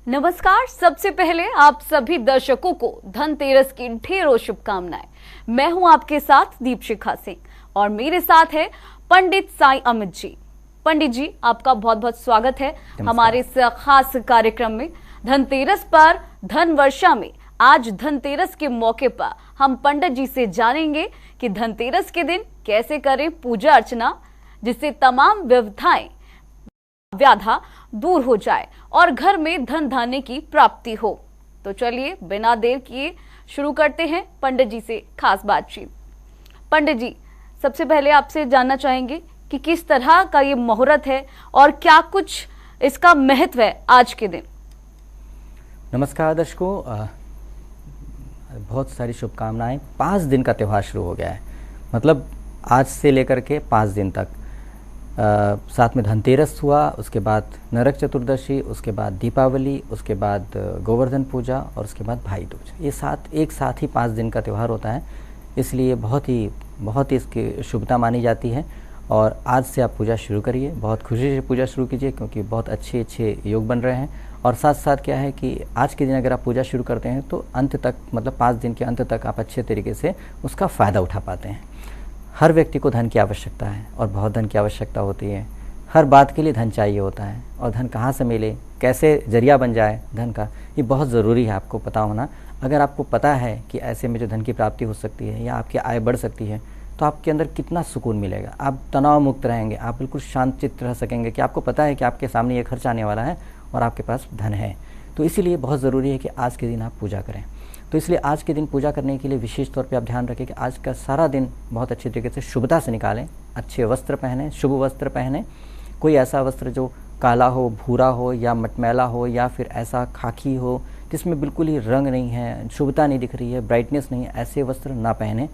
नमस्कार। सबसे पहले आप सभी दर्शकों को धनतेरस की ढेरों शुभकामनाएं। मैं हूं आपके साथ दीपशिखा सिंह और मेरे साथ है पंडित साईं अमित जी। पंडित जी, आपका बहुत बहुत स्वागत है हमारे इस खास कार्यक्रम में। धनतेरस पर धन वर्षा में आज धनतेरस के मौके पर हम पंडित जी से जानेंगे कि धनतेरस के दिन कैसे करें पूजा अर्चना, जिससे तमाम व्यवधाएं व्याधा दूर हो जाए और घर में धन धान्य की प्राप्ति हो। तो चलिए बिना देर किए शुरू करते हैं पंडित जी से खास बातचीत। पंडित जी, सबसे पहले आपसे जानना चाहेंगे कि किस तरह का ये मुहूर्त है और क्या कुछ इसका महत्व है आज के दिन। नमस्कार दर्शकों, बहुत सारी शुभकामनाएं। 5 दिन का त्यौहार शुरू हो गया है, मतलब आज से लेकर के 5 दिन तक। साथ में धनतेरस हुआ, उसके बाद नरक चतुर्दशी, उसके बाद दीपावली, उसके बाद गोवर्धन पूजा और उसके बाद भाई दूज। ये एक साथ ही 5 दिन का त्यौहार होता है, इसलिए बहुत ही इसकी शुभता मानी जाती है। और आज से आप पूजा शुरू करिए, बहुत खुशी से पूजा शुरू कीजिए, क्योंकि बहुत अच्छे योग बन रहे हैं। और साथ साथ क्या है कि आज के दिन अगर आप पूजा शुरू करते हैं तो अंत तक, मतलब 5 दिन के अंत तक आप अच्छे तरीके से उसका फ़ायदा उठा पाते हैं। हर व्यक्ति को धन की आवश्यकता है और बहुत धन की आवश्यकता होती है। हर बात के लिए धन चाहिए होता है, और धन कहाँ से मिले, कैसे जरिया बन जाए धन का, ये बहुत ज़रूरी है आपको पता होना। अगर आपको पता है कि ऐसे में जो धन की प्राप्ति हो सकती है या आपकी आय बढ़ सकती है, तो आपके अंदर कितना सुकून मिलेगा। आप तनाव मुक्त रहेंगे, आप बिल्कुल शांत चित्त रह सकेंगे कि आपको पता है कि आपके सामने ये खर्च आने वाला है और आपके पास धन है। तो इसीलिए बहुत ज़रूरी है कि आज के दिन आप पूजा करें। तो इसलिए आज के दिन पूजा करने के लिए विशेष तौर पे आप ध्यान रखें कि आज का सारा दिन बहुत अच्छे तरीके से शुभता से निकालें। अच्छे वस्त्र पहनें, शुभ वस्त्र पहनें। कोई ऐसा वस्त्र जो काला हो, भूरा हो या मटमैला हो, या फिर ऐसा खाकी हो जिसमें बिल्कुल ही रंग नहीं है, शुभता नहीं दिख रही है, ब्राइटनेस नहीं है, ऐसे वस्त्र ना पहने।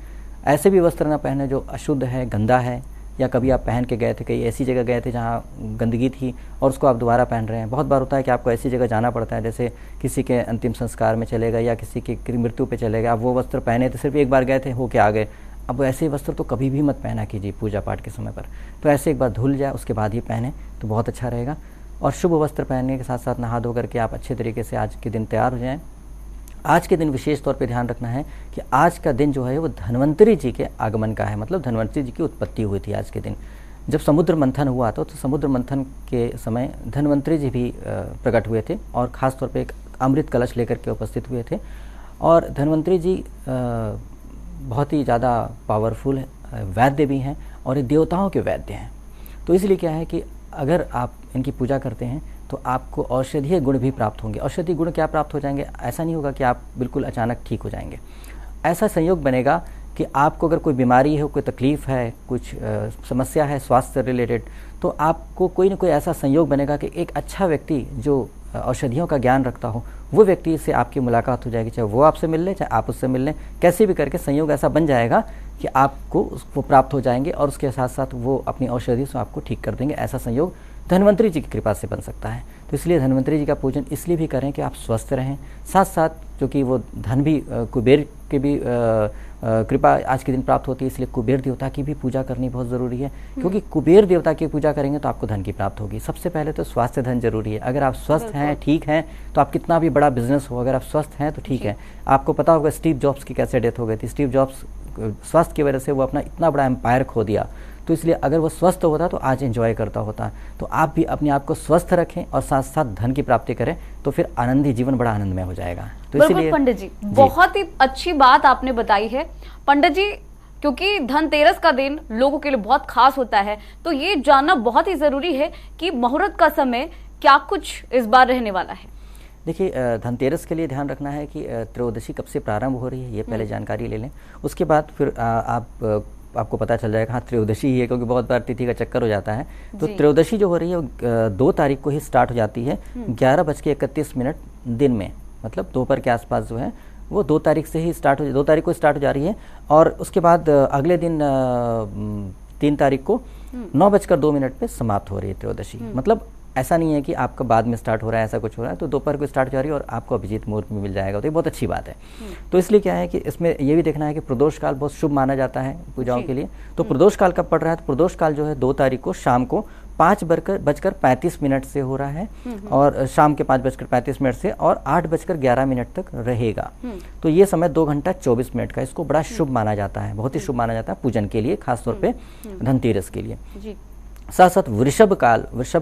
ऐसे भी वस्त्र ना पहने जो अशुद्ध है, गंदा है, या कभी आप पहन के गए थे, कहीं ऐसी जगह गए थे जहाँ गंदगी थी और उसको आप दोबारा पहन रहे हैं। बहुत बार होता है कि आपको ऐसी जगह जाना पड़ता है, जैसे किसी के अंतिम संस्कार में चले गए या किसी की मृत्यु पे चले गए। आप वो वस्त्र पहने थे, सिर्फ एक बार गए थे, होके आ गए। अब ऐसे वस्त्र तो कभी भी मत पहना कीजिए पूजा पाठ के समय पर। तो ऐसे एक बार धुल जाए उसके बाद ही पहने तो बहुत अच्छा रहेगा। और शुभ वस्त्र पहनने के साथ साथ नहा धो करके आप अच्छे तरीके से आज के दिन तैयार हो जाएँ। आज के दिन विशेष तौर पे ध्यान रखना है कि आज का दिन जो है वो धन्वंतरी जी के आगमन का है, मतलब धन्वंतरी जी की उत्पत्ति हुई थी आज के दिन। जब समुद्र मंथन हुआ था तो समुद्र मंथन के समय धन्वंतरी जी भी प्रकट हुए थे और ख़ास तौर पे एक अमृत कलश लेकर के उपस्थित हुए थे। और धन्वंतरी जी बहुत ही ज़्यादा पावरफुल वैद्य भी हैं और ये देवताओं के वैद्य हैं। तो इसलिए क्या है कि अगर आप इनकी पूजा करते हैं तो आपको औषधीय गुण भी प्राप्त होंगे। औषधीय गुण क्या प्राप्त हो जाएंगे? ऐसा नहीं होगा कि आप बिल्कुल अचानक ठीक हो जाएंगे। ऐसा संयोग बनेगा कि आपको अगर कोई बीमारी है, कोई तकलीफ़ है, कुछ समस्या है स्वास्थ्य रिलेटेड, तो आपको कोई ना कोई ऐसा संयोग बनेगा कि एक अच्छा व्यक्ति जो औषधियों का ज्ञान रखता हो, वो व्यक्ति से आपकी मुलाकात हो जाएगी। चाहे वो आपसे मिल ले, चाहे आप उससे मिल लें, कैसे भी करके संयोग ऐसा बन जाएगा कि आपको वो प्राप्त हो जाएंगे और उसके साथ साथ वो अपनी औषधि से आपको ठीक कर देंगे। ऐसा संयोग धन्वंतरी जी की कृपा से बन सकता है। तो इसलिए धन्वंतरी जी का पूजन इसलिए भी करें कि आप स्वस्थ रहें। साथ साथ क्योंकि वो धन भी कुबेर के भी कृपा आज के दिन प्राप्त होती है, इसलिए कुबेर देवता की भी पूजा करनी बहुत ज़रूरी है। क्योंकि कुबेर देवता की पूजा करेंगे तो आपको धन की प्राप्त होगी। सबसे पहले तो स्वास्थ्य धन जरूरी है। अगर आप स्वस्थ हैं, ठीक हैं, तो आप कितना भी बड़ा बिजनेस हो, अगर आप स्वस्थ हैं तो ठीक है। आपको पता होगा स्टीव जॉब्स की कैसे डेथ हो गई थी। स्टीव जॉब्स स्वास्थ्य की वजह से वो अपना इतना बड़ा एम्पायर खो दिया। तो इसलिए अगर वो स्वस्थ होता तो आज एंजॉय करता होता। तो आप भी अपने आप को स्वस्थ रखें और साथ साथ धन की प्राप्ति करें, तो फिर आनंदी जीवन बड़ा आनंदमय हो जाएगा। तो बिल्कुल पंडित जी, बहुत ही अच्छी बात आपने बताई है। पंडित जी, क्योंकि धनतेरस का दिन लोगों के लिए बहुत खास होता है, तो ये जानना बहुत ही जरूरी है कि मुहूर्त का समय क्या कुछ इस बार रहने वाला है। देखिए, धनतेरस के लिए ध्यान रखना है कि त्रयोदशी कब से प्रारंभ हो रही है, ये पहले जानकारी ले लें। उसके बाद फिर आपको पता चल जाएगा हाँ त्रयोदशी ही है, क्योंकि बहुत बार तिथि का चक्कर हो जाता है। तो त्रयोदशी जो हो रही है वो 2 तारीख को ही स्टार्ट हो जाती है 11:31 दिन में, मतलब दोपहर के आसपास जो है वो 2 तारीख से ही 2 तारीख को स्टार्ट हो जा रही है। और उसके बाद अगले दिन 3 तारीख को 9:02 पे समाप्त हो रही है त्रयोदशी। मतलब ऐसा नहीं है कि आपका बाद में स्टार्ट हो रहा है, ऐसा कुछ हो रहा है। तो दोपहर को स्टार्ट हो रही है और आपको अभिजीत मुहूर्त में मिल जाएगा, तो ये बहुत अच्छी बात है। तो इसलिए क्या है कि इसमें ये भी देखना है कि प्रदोष काल बहुत शुभ माना जाता है पूजाओं के लिए। तो प्रदोष काल कब पड़ रहा है? तो प्रदोष काल जो है 2 तारीख को शाम को 5:35 से हो रहा है और शाम के 5:35 से और 8:11 तक रहेगा। तो ये समय 2 घंटा 24 मिनट का, इसको बड़ा शुभ माना जाता है, बहुत ही शुभ माना जाता है पूजन के लिए, खासतौर पे धनतेरस के लिए। साथ साथ वृषभ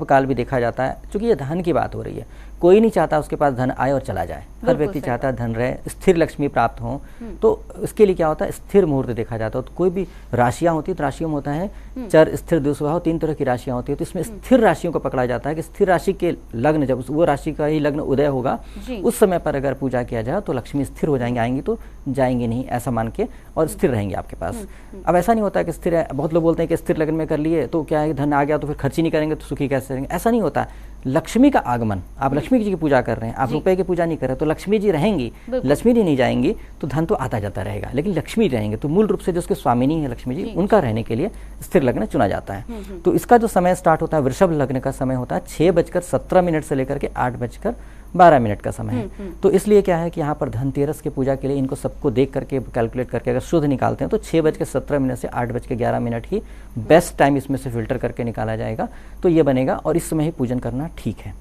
काल भी देखा जाता है, क्योंकि ये धन की बात हो रही है। कोई नहीं चाहता उसके पास धन आए और चला जाए, हर व्यक्ति चाहता है धन रहे, स्थिर लक्ष्मी प्राप्त हो। तो इसके लिए क्या होता है, स्थिर मुहूर्त देखा जाता है। तो कोई भी राशियां होती है तो राशियों में होता है चर, स्थिर, द्विस्वभाव, 3 तरह की राशियां होती है। तो इसमें स्थिर राशियों को पकड़ा जाता है कि स्थिर राशि के लग्न, जब वो राशि का ही लग्न उदय होगा उस समय पर अगर पूजा किया जाए तो लक्ष्मी स्थिर हो जाएंगे, आएंगी तो जाएंगी नहीं, ऐसा मान के, और स्थिर रहेंगे आपके पास। अब ऐसा नहीं होता है कि स्थिर है, बहुत लोग बोलते हैं कि स्थिर लग्न में कर लिए तो क्या है, धन आ गया तो फिर खर्च ही नहीं करेंगे तो सुखी कैसे रहेंगे, ऐसा नहीं होता। लक्ष्मी का आगमन, आप लक्ष्मी जी की पूजा कर रहे हैं, आप रुपए की पूजा नहीं कर रहे तो लक्ष्मी जी रहेंगी, लक्ष्मी जी नहीं जाएंगी तो धन तो आता जाता रहेगा, लेकिन लक्ष्मी रहेंगे। तो मूल रूप से जो उसके स्वामिनी है लक्ष्मी जी, उनका रहने के लिए स्थिर लग्न चुना जाता है। तो इसका जो समय स्टार्ट होता है, वृषभ लग्न का समय होता है 6:17 से लेकर के 8:12 का समय है। तो इसलिए क्या है कि यहाँ पर धनतेरस की पूजा के लिए इनको सबको देख करके कैलकुलेट करके अगर शुद्ध निकालते हैं तो 6:17 से 8:11 ही बेस्ट टाइम इसमें से फिल्टर करके निकाला जाएगा, तो ये बनेगा और इस समय ही पूजन करना ठीक है।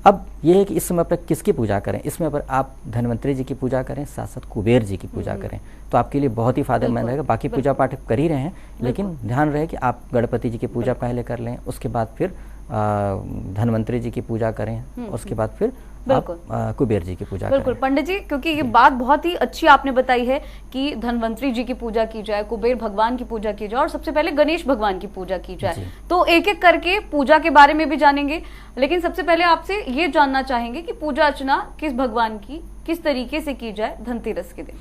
अब यह है कि इस समय पर किसकी पूजा करें, इसमें पर आप धन्वंतरी जी की पूजा करें, साथ साथ कुबेर जी की पूजा करें, तो आपके लिए बहुत ही फायदेमंद रहेगा। बाकी पूजा पाठ कर ही रहे हैं, लेकिन ध्यान रहे कि आप गणपति जी की पूजा पहले कर लें, उसके बाद फिर धन्वंतरी जी की पूजा करें, उसके बाद फिर कुबेर जी की पूजा करें। बिल्कुल पंडित जी, क्योंकि ये बात बहुत ही अच्छी आपने बताई है कि धन्वंतरी जी की पूजा की जाए, कुबेर भगवान की पूजा की जाए और सबसे पहले गणेश भगवान की पूजा की जाए। तो एक एक करके पूजा के बारे में भी जानेंगे, लेकिन सबसे पहले आपसे ये जानना चाहेंगे कि पूजा अर्चना किस भगवान की किस तरीके से की जाए धनतेरस के दिन।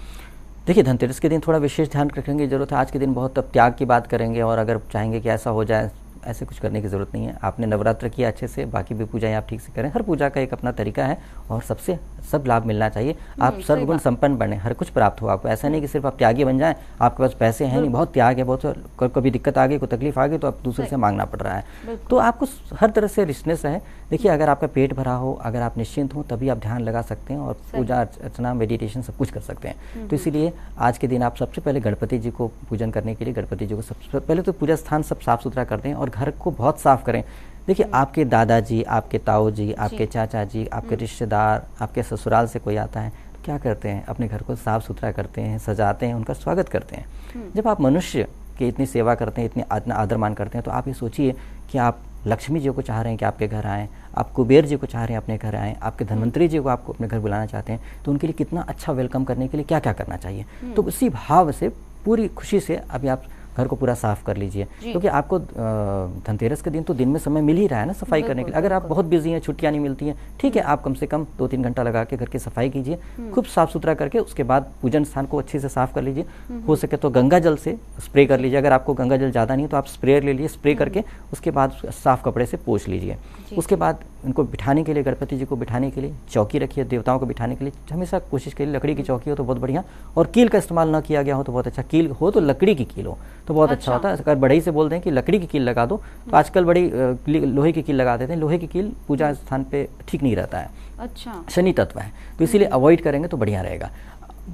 देखिए, धनतेरस के दिन थोड़ा विशेष ध्यान रखने की जरूरत है। आज के दिन बहुत त्याग की बात करेंगे और अगर चाहेंगे कि ऐसा हो जाए, ऐसे कुछ करने की ज़रूरत नहीं है। आपने नवरात्र किया अच्छे से, बाकी भी पूजाएं आप ठीक से करें। हर पूजा का एक अपना तरीका है और सबसे सब लाभ मिलना चाहिए। आप सर्वगुण संपन्न बने, हर कुछ प्राप्त हो आपको। ऐसा नहीं कि सिर्फ आप त्यागी बन जाएं, आपके पास पैसे हैं नहीं, बहुत त्याग है, बहुत कभी दिक्कत आ गई, कोई तकलीफ आ गई तो आप दूसरे से मांगना पड़ रहा है। तो आपको हर तरह से रिचनेस है। देखिए, अगर आपका पेट भरा हो, अगर आप निश्चिंत हो, तभी आप ध्यान लगा सकते हैं और पूजा अर्चना मेडिटेशन सब कुछ कर सकते हैं। तो इसीलिए आज के दिन आप सबसे पहले गणपति जी को पूजन करने के लिए गणपति जी को सबसे पहले तो पूजा स्थान सब साफ सुथरा कर दें और घर को बहुत साफ करें। देखिए, आपके दादाजी, आपके ताऊ जी, आपके चाचा जी, आपके रिश्तेदार, आपके ससुराल से कोई आता है तो क्या करते हैं, अपने घर को साफ सुथरा करते हैं, सजाते हैं, उनका स्वागत करते हैं। जब आप मनुष्य की इतनी सेवा करते हैं, इतना आदर मान करते हैं, तो आप ये सोचिए कि आप लक्ष्मी जी को चाह रहे हैं कि आपके घर आएँ, आप कुबेर जी को चाह रहे हैं अपने घर आएँ, आपके धन्वंतरी जी को आपको अपने घर बुलाना चाहते हैं, तो उनके लिए कितना अच्छा वेलकम करने के लिए क्या क्या करना चाहिए। तो उसी भाव से पूरी खुशी से अभी आप घर को पूरा साफ कर लीजिए, क्योंकि आपको धनतेरस के दिन तो दिन में समय मिल ही रहा है ना सफाई करने के लिए। अगर आप बहुत बिजी हैं, छुट्टियां नहीं मिलती हैं, ठीक है, आप कम से कम 2-3 घंटा लगा के घर की सफाई कीजिए, खूब साफ सुथरा करके उसके बाद पूजन स्थान को अच्छे से साफ कर लीजिए। हो सके तो गंगा जल से स्प्रे कर लीजिए। अगर आपको गंगा जल ज़्यादा नहीं तो आप स्प्रे ले लीजिए, स्प्रे करके उसके बाद साफ कपड़े से पोंछ लीजिए। उसके बाद उनको बिठाने के लिए, गणपति जी को बिठाने के लिए चौकी रखिए। देवताओं को बिठाने के लिए हमेशा कोशिश करिए लकड़ी की चौकी हो तो बहुत बढ़िया, और कील का इस्तेमाल न किया गया हो तो बहुत अच्छा। कील हो तो लकड़ी की कील हो तो बहुत अच्छा होता है। अगर बढ़ई से बोल दें कि लकड़ी की कील लगा दो तो आजकल बड़ी लोहे की कील लगा देते हैं। लोहे की कील पूजा स्थान पे ठीक नहीं रहता है, अच्छा, शनि तत्व है, तो इसीलिए अवॉइड करेंगे तो बढ़िया रहेगा।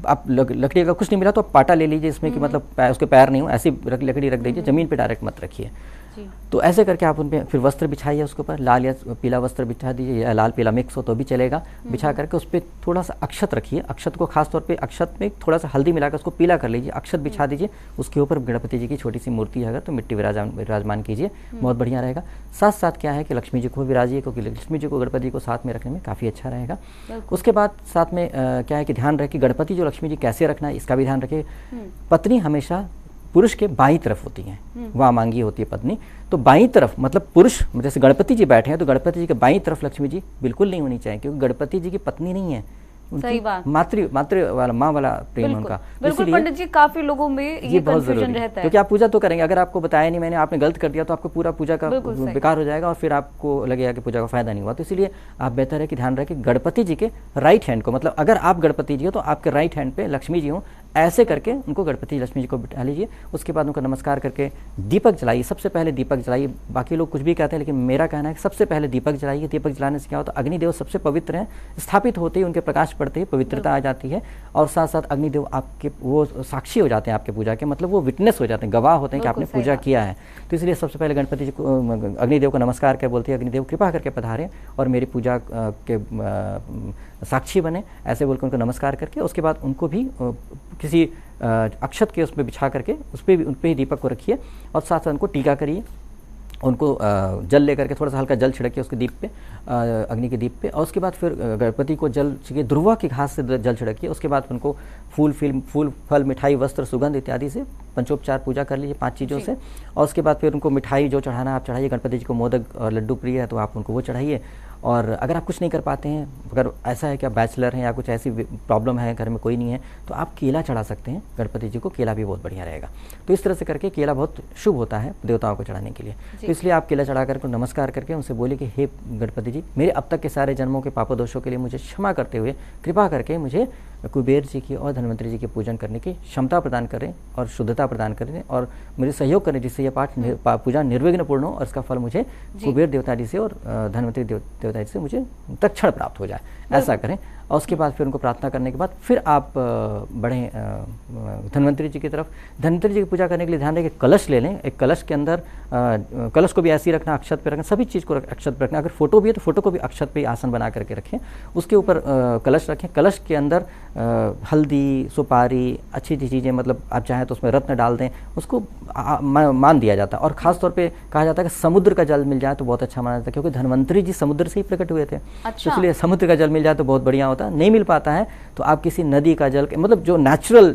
आप लकड़ी का कुछ नहीं मिला तो आप पाटा ले लीजिए, इसमें कि मतलब उसके पैर नहीं हो, ऐसी लकड़ी रख दीजिए, जमीन पे डायरेक्ट मत रखिए। तो ऐसे करके आप उन पे फिर वस्त्र बिछाइए, उसके ऊपर लाल या पीला वस्त्र बिछा दीजिए, या लाल पीला मिक्स हो तो भी चलेगा। बिछा करके उस पर थोड़ा सा अक्षत रखिए। अक्षत को खास तौर पे अक्षत में थोड़ा सा हल्दी मिलाकर उसको पीला कर लीजिए, अक्षत बिछा दीजिए। उसके ऊपर गणपति जी की छोटी सी मूर्ति है अगर तो मिट्टी विराजमान कीजिए, बहुत बढ़िया रहेगा। साथ साथ क्या है कि लक्ष्मी जी को विराजिए, क्योंकि लक्ष्मी जी को गणपति को साथ में रखने में काफ़ी अच्छा रहेगा। उसके बाद साथ में क्या है कि ध्यान रहे कि गणपति जो लक्ष्मी जी कैसे रखना है इसका भी ध्यान रखिए। पत्नी हमेशा पुरुष के बाईं तरफ होती है, वामांगी होती है पत्नी, तो बाईं तरफ मतलब पुरुष, जैसे गणपति जी बैठे हैं तो गणपति जी के बाईं तरफ लक्ष्मी जी बिल्कुल नहीं होनी चाहिए, क्योंकि गणपति जी की पत्नी नहीं है, सही बात, मातृ वाला माँ वाला प्रेम उनका। बिल्कुल पंडित जी, काफी लोगों में ये बहुत कंफ्यूजन रहता है, क्योंकि आप पूजा तो करेंगे, अगर आपको बताया नहीं मैंने, आपने गलत कर दिया तो आपको पूरा पूजा का बेकार हो जाएगा और फिर आपको लगेगा कि पूजा का फायदा नहीं हुआ। तो इसलिए आप बेहतर है कि ध्यान रखें कि गणपति जी के राइट हैंड को, मतलब अगर आप गणपति जी हो तो आपके राइट हैंड पे लक्ष्मी जी हो, ऐसे करके उनको गणपति लक्ष्मी जी को बिठा लीजिए। उसके बाद उनको नमस्कार करके दीपक जलाइए, सबसे पहले दीपक जलाइए। बाकी लोग कुछ भी कहते हैं, लेकिन मेरा कहना है कि सबसे पहले दीपक जलाइए। दीपक जलाने से क्या होता है, अग्निदेव सबसे पवित्र हैं, स्थापित होते ही उनके प्रकाश पड़ते ही पवित्रता आ जाती है, और साथ साथ अग्निदेव आपके वो साक्षी हो जाते हैं आपके पूजा के, मतलब वो विटनेस हो जाते हैं, गवाह होते हैं कि आपने पूजा किया है। तो इसलिए सबसे पहले गणपति जी को, अग्निदेव को नमस्कार कर बोलते हैं, अग्निदेव कृपा करके पधारें और मेरी पूजा के साक्षी बने, ऐसे बोलकर उनको नमस्कार करके उसके बाद उनको भी किसी अक्षत के उसमें बिछा करके उस पर ही दीपक को रखिए, और साथ साथ उनको टीका करिए। उनको जल लेकर के थोड़ा सा हल्का जल छिड़किए उसके दीप पे, अग्नि के दीप पे, और उसके बाद फिर गणपति को जल छिड़किए, ध्रुवा की घास से जल छिड़किए। उसके बाद उनको फूल फल मिठाई वस्त्र सुगंध इत्यादि से पंचोपचार पूजा कर लीजिए 5 चीज़ों से। और उसके बाद फिर उनको मिठाई जो चढ़ाना आप चढ़ाइए। गणपति जी को मोदक और लड्डू प्रिय है तो आप उनको वो चढ़ाइए। और अगर आप कुछ नहीं कर पाते हैं, अगर ऐसा है कि आप बैचलर हैं या कुछ ऐसी प्रॉब्लम है, घर में कोई नहीं है, तो आप केला चढ़ा सकते हैं गणपति जी को, केला भी बहुत बढ़िया रहेगा। तो इस तरह से करके केला बहुत शुभ होता है देवताओं को चढ़ाने के लिए। तो इसलिए आप केला चढ़ा करके नमस्कार करके उनसे बोले कि हे गणपति जी, मेरे अब तक के सारे जन्मों के पापों दोषों के लिए मुझे क्षमा करते हुए कृपा करके मुझे कुबेर जी की और धन्वंतरि जी के पूजन करने की क्षमता प्रदान करें और शुद्धता प्रदान करें, और मुझे सहयोग करें जिससे यह पूजा निर्विघ्न पूर्ण हो, और इसका फल मुझे कुबेर देवता जी से और धन्वंतरि देवता जी से मुझे तत्क्षण प्राप्त हो जाए, ऐसा करें। और उसके बाद फिर उनको प्रार्थना करने के बाद फिर आप बढ़ें धन्वंतरि जी की तरफ। धन्वंतरि जी की पूजा करने के लिए ध्यान रखें कि कलश ले लें। एक कलश के अंदर कलश को भी ऐसे ही रखना, अक्षत पे रखना, सभी चीज़ को अक्षत पे रखना। अगर फोटो भी है तो फोटो को भी अक्षत पे आसन बना करके रखें, उसके ऊपर कलश रखें। कलश के अंदर हल्दी, सुपारी, अच्छी चीज़ें, मतलब आप चाहें तो उसमें रत्न डाल दें, उसको मान दिया जाता है। और ख़ास तौर पे कहा जाता है कि समुद्र का जल मिल जाए तो बहुत अच्छा माना जाता है, क्योंकि धन्वंतरि जी समुद्र से ही प्रकट हुए थे। अच्छा। इसलिए समुद्र का जल मिल जाए तो बहुत बढ़िया होता है। नहीं मिल पाता है तो आप किसी नदी का जल, मतलब जो नेचुरल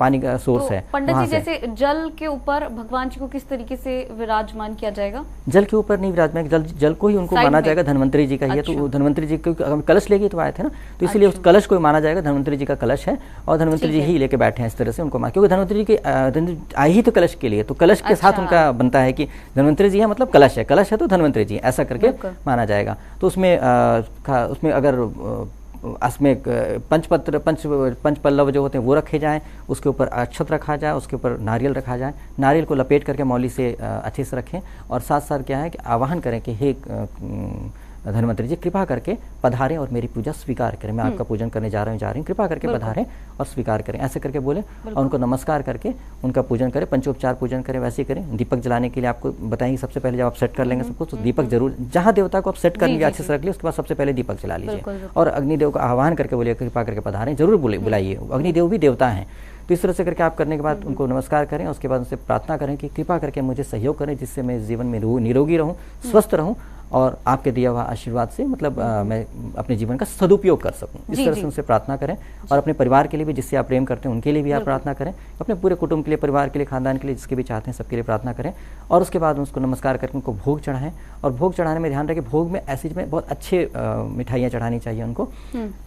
पानी का सोर्स है, पंडित जी जैसे जल के ऊपर भगवान जी को किस तरीके से विराजमान किया जाएगा? जल के ऊपर नहीं विराजमान, जल को ही उनको माना जाएगा, धन्वंतरि जी का ही है। तो धन्वंतरि जी को कलश लेके तो आए थे ना, तो इसीलिए उस कलश को माना जाएगा, धन्वंतरि जी का कलश है और धन्वंतरि जी ही लेके बैठे हैं, इस तरह से उनको माना, क्योंकि धन्वंतरि जी के आई ही तो कलश के लिए, तो कलश के साथ उनका बनता है कि धन्वंतरि जी है मतलब कलश है तो धन्वंतरि जी, ऐसा करके माना जाएगा। तो उसमें अगर उसमें पंच पल्लव जो होते हैं वो रखे जाएं, उसके ऊपर अक्षत रखा जाए, उसके ऊपर नारियल रखा जाए, नारियल को लपेट करके मौली से अच्छे से रखें, और साथ साथ क्या है कि आवाहन करें कि हे धन्वंतरि जी कृपा करके पधारें और मेरी पूजा स्वीकार करें, मैं आपका पूजन करने जा रही हूँ, कृपा करके पधारें और स्वीकार करें, ऐसे करके बोले और उनको नमस्कार करके उनका पूजन करें, पंचोपचार पूजन करें, वैसे ही करें। दीपक जलाने के लिए आपको बताएंगे सबसे पहले जब आप सेट कर लेंगे सबको, तो दीपक जरूर, जहाँ देवता को आप सेट कर लीजिए अच्छे से रख लीजिए, उसके बाद सबसे पहले दीपक जला लीजिए और अग्निदेव का आह्वान करके बोलिए कृपा करके पधारें, जरूर बुलाइए, अग्निदेव भी देवता हैं। तो इस तरह से करके आप करने के बाद उनको नमस्कार करें, उसके बाद उनसे प्रार्थना करें कि कृपा करके मुझे सहयोग करें जिससे मैं जीवन में निरोगी रहूं, स्वस्थ रहूं और आपके दिया हुआ आशीर्वाद से मतलब मैं अपने जीवन का सदुपयोग कर सकूं। इस तरह से उनसे प्रार्थना करें और अपने परिवार के लिए भी, जिससे आप प्रेम करते हैं उनके लिए भी आप प्रार्थना करें, अपने पूरे कुटुंब के लिए, परिवार के लिए, खानदान के लिए, जिसके भी चाहते हैं सबके लिए प्रार्थना करें। और उसके बाद उसको नमस्कार करके उनको भोग चढ़ाएं, और भोग चढ़ाने में ध्यान रखें भोग में ऐसी में बहुत अच्छे मिठाइयाँ चढ़ानी चाहिए उनको,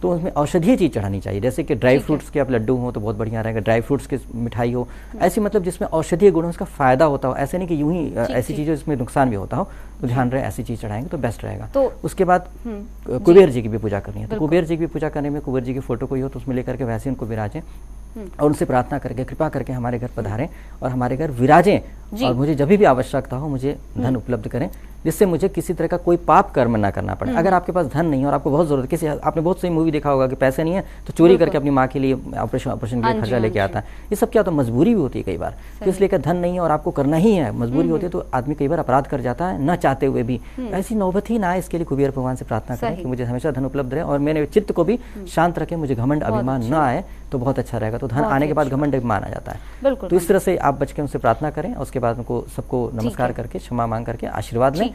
तो उसमें औषधीय चीज़ चढ़ानी चाहिए, जैसे कि ड्राई फ्रूट्स के आप लड्डू हो तो बहुत बढ़िया रहेगा, ड्राई फ्रूट्स की मिठाई हो, ऐसी मतलब जिसमें औषधीय गुण उसका फायदा होता हो, ऐसे नहीं कि यूं ही ऐसी चीज़ें जिसमें नुकसान भी होता हो, तो ध्यान रहे ऐसी चीज़ चढ़ाएंगे तो बेस्ट रहेगा। तो उसके बाद कुबेर जी की भी पूजा करनी है, तो कुबेर जी की पूजा करने में कुबेर जी की फोटो कोई हो तो उसमें लेकर के वैसे उनको विराजें और उनसे प्रार्थना करके कृपा करके हमारे घर पधारें और हमारे घर विराजें, और मुझे जब भी आवश्यकता हो मुझे धन उपलब्ध करें, जिससे मुझे किसी तरह का कोई पाप कर्म ना करना पड़े। अगर आपके पास धन नहीं है और आपको बहुत जरूरत, किसी आपने बहुत सही मूवी देखा होगा कि पैसे नहीं है तो चोरी करके अपनी माँ के लिए ऑपरेशन के लिए खर्चा लेके आता है, ये सब क्या होता है, मजबूरी भी होती है कई बार, तो इसलिए कि धन नहीं है और आपको करना ही है, मजबूरी होती है, तो आदमी कई बार अपराध कर जाता है न चाहते हुए भी। ऐसी नौबत ही ना आए, इसके लिए कुबेर भगवान से प्रार्थना करें कि मुझे हमेशा धन उपलब्ध रहे और मेरे चित्त को भी शांत रखे, मुझे घमंड अभिमान न आए तो बहुत अच्छा रहेगा। तो धन आने के बाद घमंड अभिमान आ जाता है, तो इस तरह से आप बच के उनसे प्रार्थना करें, उसके बाद उनको सबको नमस्कार करके क्षमा मांग करके आशीर्वाद लें